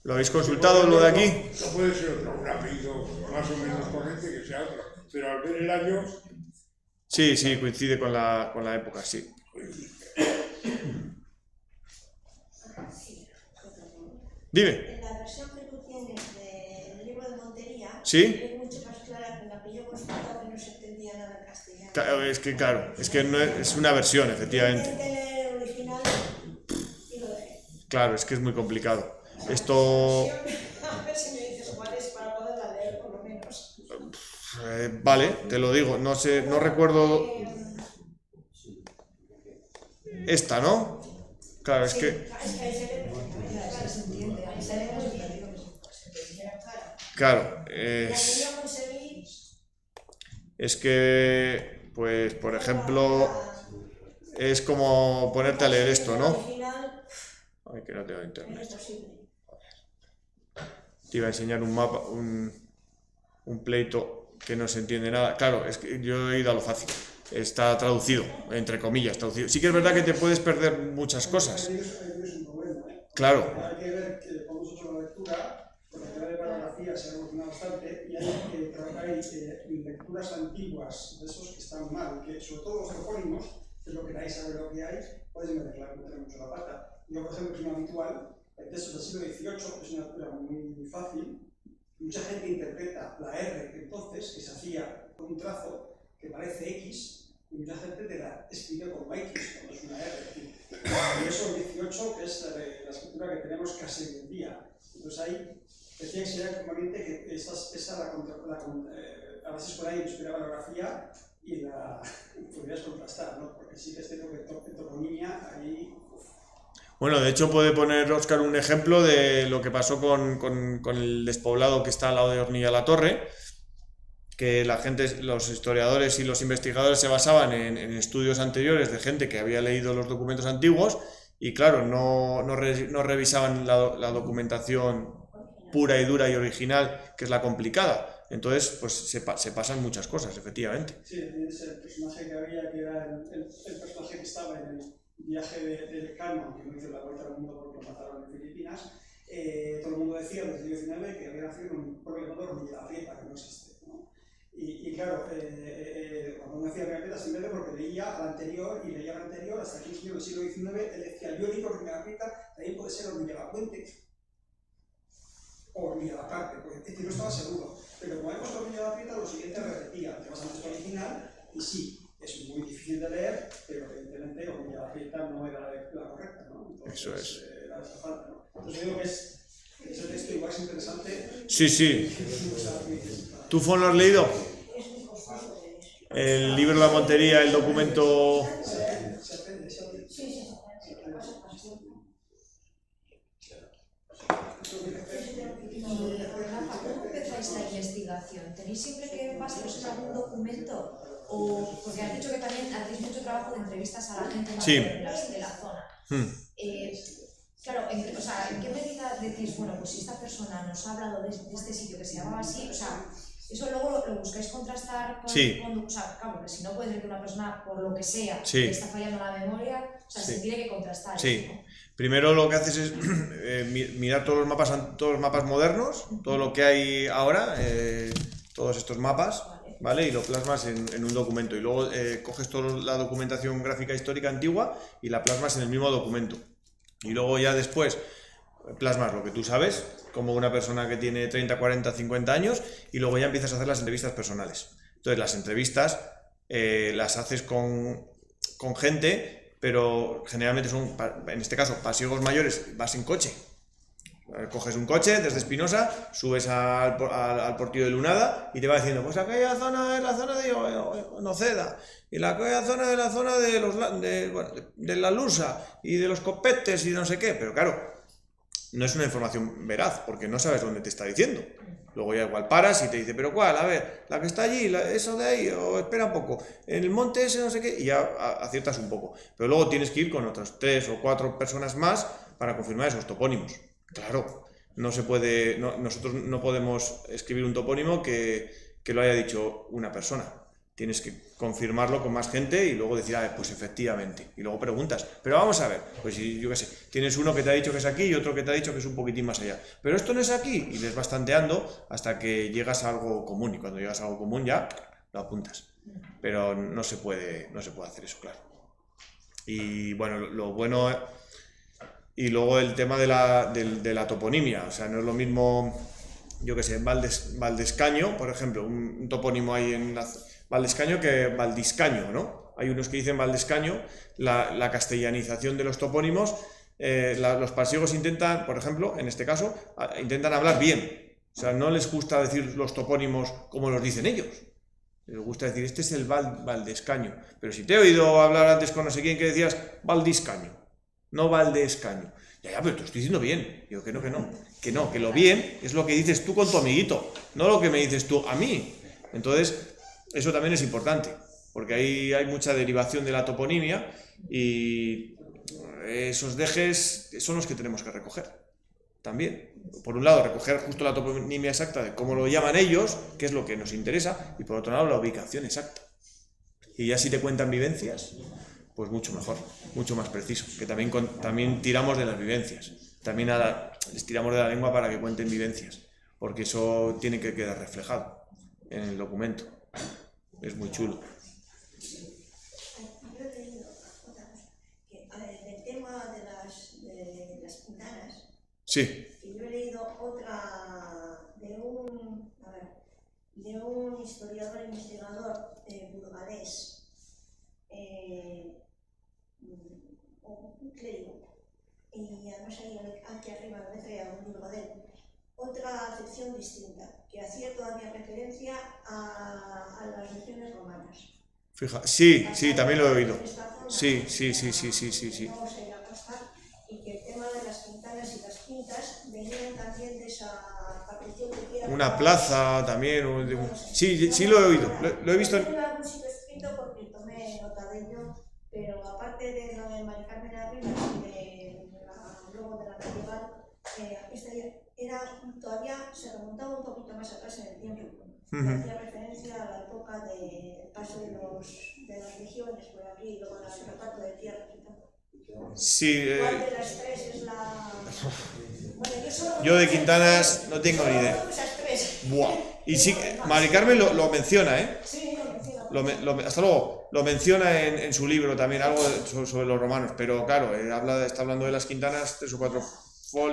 ¿Lo habéis consultado lo de aquí? No puede ser otro, un apellido más o menos corriente que sea otro, pero al ver el año... Sí, coincide con la época, sí. Dime. En la versión que tú tienes del libro de Montería, ¿Sí? es mucho más clara que la que yo consultaba, que no se entendía nada en castellano. Claro, es que no es una versión, efectivamente. Intenté leer el original y lo dejé. Claro, es que es muy complicado. Esto... A ver si me dices cuál es para poderla leer, por lo menos. Vale, te lo digo. No sé, no recuerdo... Esta, ¿no? Claro, es que... Se entiende, ahí se lee muy bien. Claro, conseguí... es que, pues, por ejemplo, es como ponerte a leer esto, ¿no? Ay, que no tengo internet. Te iba a enseñar un mapa, un pleito que no se entiende nada. Claro, es que yo he ido a lo fácil. Está traducido, entre comillas, traducido. Sí que es verdad que te puedes perder muchas cosas. Claro. Hay que ver que cuando hemos hecho la lectura, por la teoría de parografía se ha evolucionado bastante y hay lecturas antiguas de esos que están mal, que sobre todo los topónimos, que es lo que queráis saber lo que hay, podéis meter mucho la pata. Yo, por ejemplo, que es un habitual, el texto del siglo XVIII, que es una lectura muy fácil, mucha gente interpreta la R entonces, que se hacía con un trazo que parece X, y mucha gente te la escribe como X, cuando es una R. Y eso el 18, que es la escritura que tenemos casi hoy en día. Entonces ahí decía que sería conveniente que a veces por ahí inspira la orografía y la podrías contrastar, ¿no? Porque sí que es cierto que en toponimia ahí... Bueno, de hecho puede poner Óscar un ejemplo de lo que pasó con el despoblado que está al lado de Hornilla la Torre, que la gente, los historiadores y los investigadores se basaban en estudios anteriores de gente que había leído los documentos antiguos y claro, no revisaban la documentación pura y dura y original, que es la complicada. Entonces, pues se pasan muchas cosas, efectivamente. Sí, es el personaje que había, que era el personaje que estaba en el viaje de Calma, que no hizo la vuelta al mundo porque lo mataron en Filipinas. Todo el mundo decía desde el siglo XIX que había nacido en un pueblo llamado Hornilla Prieta, que no existe, ¿no? Y claro, cuando uno decía Hornilla Prieta simplemente porque leía al anterior y leía al anterior hasta que un señor del siglo XIX él decía, yo digo Hornilla Prieta, también puede ser Hornilla la Puente o Hornilla la Parte, porque no estaba seguro. Pero como hemos Hornilla la Prieta, lo siguiente repetía, te vas al texto original y sí, es muy difícil de leer, pero evidentemente Hornilla la Prieta no era la lectura correcta, ¿no? Entonces, eso es. Era esa falta, ¿no? Entonces yo digo que ese texto igual es interesante. Sí. ¿Tú, Fon, lo has leído? El libro de la Montería, el documento... Y, Rafa, ¿cómo empezáis la investigación? ¿Tenéis siempre que basaros en algún documento? O, porque has dicho que también hacéis mucho trabajo de entrevistas a la gente más de la zona. Claro, o sea, ¿en qué medida decís, bueno, pues si esta persona nos ha hablado de este sitio que se llamaba así, o sea, eso luego lo buscáis contrastar con o sea, claro, porque si no puede ser que una persona, por lo que sea, le está fallando la memoria, o sea, se tiene que contrastar eso, ¿no? Primero lo que haces es mirar todos los mapas modernos, todo lo que hay ahora, todos estos mapas, ¿vale? Y lo plasmas en un documento. Y luego coges toda la documentación gráfica histórica antigua y la plasmas en el mismo documento. Y luego ya después plasmas lo que tú sabes, como una persona que tiene 30, 40, 50 años, y luego ya empiezas a hacer las entrevistas personales. Entonces las entrevistas las haces con gente, pero generalmente son, en este caso, pasiegos mayores, vas en coche. Coges un coche desde Espinosa, subes al Portillo de Lunada y te va diciendo, pues aquella zona es la zona de Noceda, y aquella zona es la zona de la Lusa y de los Copetes y no sé qué. Pero claro, no es una información veraz, porque no sabes dónde te está diciendo. Luego ya igual paras y te dice, pero ¿cuál? A ver, la que está allí, eso de ahí, o espera un poco, en el monte ese no sé qué, y ya aciertas un poco. Pero luego tienes que ir con otras 3 o 4 personas más para confirmar esos topónimos. Claro, no se puede, nosotros no podemos escribir un topónimo que lo haya dicho una persona. Tienes que confirmarlo con más gente y luego decir, pues efectivamente. Y luego preguntas, pero vamos a ver, pues si yo qué sé, tienes uno que te ha dicho que es aquí y otro que te ha dicho que es un poquitín más allá. Pero esto no es aquí, y les vas tanteando hasta que llegas a algo común, y cuando llegas a algo común ya lo apuntas. Pero no se puede hacer eso, claro. Y bueno, lo bueno... Y luego el tema de la toponimia, o sea, no es lo mismo, yo qué sé, Valdescaño, por ejemplo, un topónimo ahí en Valdescaño que Valdiscaño, ¿no? Hay unos que dicen Valdescaño, la castellanización de los topónimos, los pasiegos intentan, por ejemplo, en este caso, intentan hablar bien, o sea, no les gusta decir los topónimos como los dicen ellos. Les gusta decir, este es el Valdescaño, pero si te he oído hablar antes con no sé quién que decías Valdiscaño, no Valdescaño. Ya, pero te lo estoy diciendo bien. Digo, que no, que lo bien es lo que dices tú con tu amiguito, no lo que me dices tú a mí. Entonces, eso también es importante, porque ahí hay mucha derivación de la toponimia y esos dejes son los que tenemos que recoger. También, por un lado, recoger justo la toponimia exacta de cómo lo llaman ellos, que es lo que nos interesa, y por otro lado, la ubicación exacta. Y ya si te cuentan vivencias, pues mucho mejor, mucho más preciso, que también tiramos de las vivencias, también les tiramos de la lengua para que cuenten vivencias, porque eso tiene que quedar reflejado en el documento, es muy chulo. Yo he tenido otra cosa, que del tema de las quintanas, sí. Que yo he leído otra de un historiador investigador burgalés, un clérigo, y además ahí aquí arriba me traía un libro de él, otra acepción distinta, que hacía todavía referencia a las legiones romanas. Fija, sí, también lo he oído. Sí. Vamos a ir a pasar, y que el tema de las quintanas y las quintas venían también de esa partición que era... Una plaza también. Sí, lo he oído, lo he visto. No tengo algún sitio escrito porque tomé nota de ello, pero aparte de lo de Mari Carmen Arriba y luego de la medieval, todavía se remontaba un poquito más atrás en el tiempo. Hacía referencia a la época del paso de las legiones por aquí y luego el reparto de tierras y tal. Sí. ¿Cuál de las tres es la...? Bueno, yo de Quintanas no tengo ni idea. Buah. Y sí, Mari Carmen lo menciona, ¿eh? Sí, lo menciona. Hasta luego. Lo menciona en su libro también, algo sobre los romanos. Pero claro, está hablando de las Quintanas 3 o 4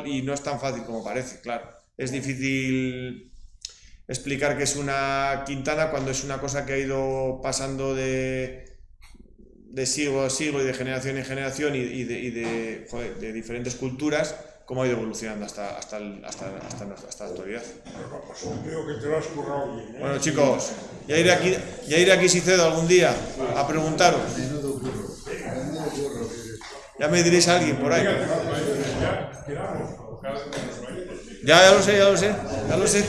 y no es tan fácil como parece, claro. Es difícil explicar que es una quintana cuando es una cosa que ha ido pasando de siglo a siglo y de generación en generación y de diferentes culturas, cómo ha ido evolucionando hasta la actualidad. Veo que te lo has currado bien, ¿eh? Bueno, chicos, ya iré aquí si cedo algún día a preguntaros. Menudo curro que eres. Ya me diréis a alguien por ahí. Fíjate, los mayores, ya quedamos, cada vez menos mayores. Ya lo sé.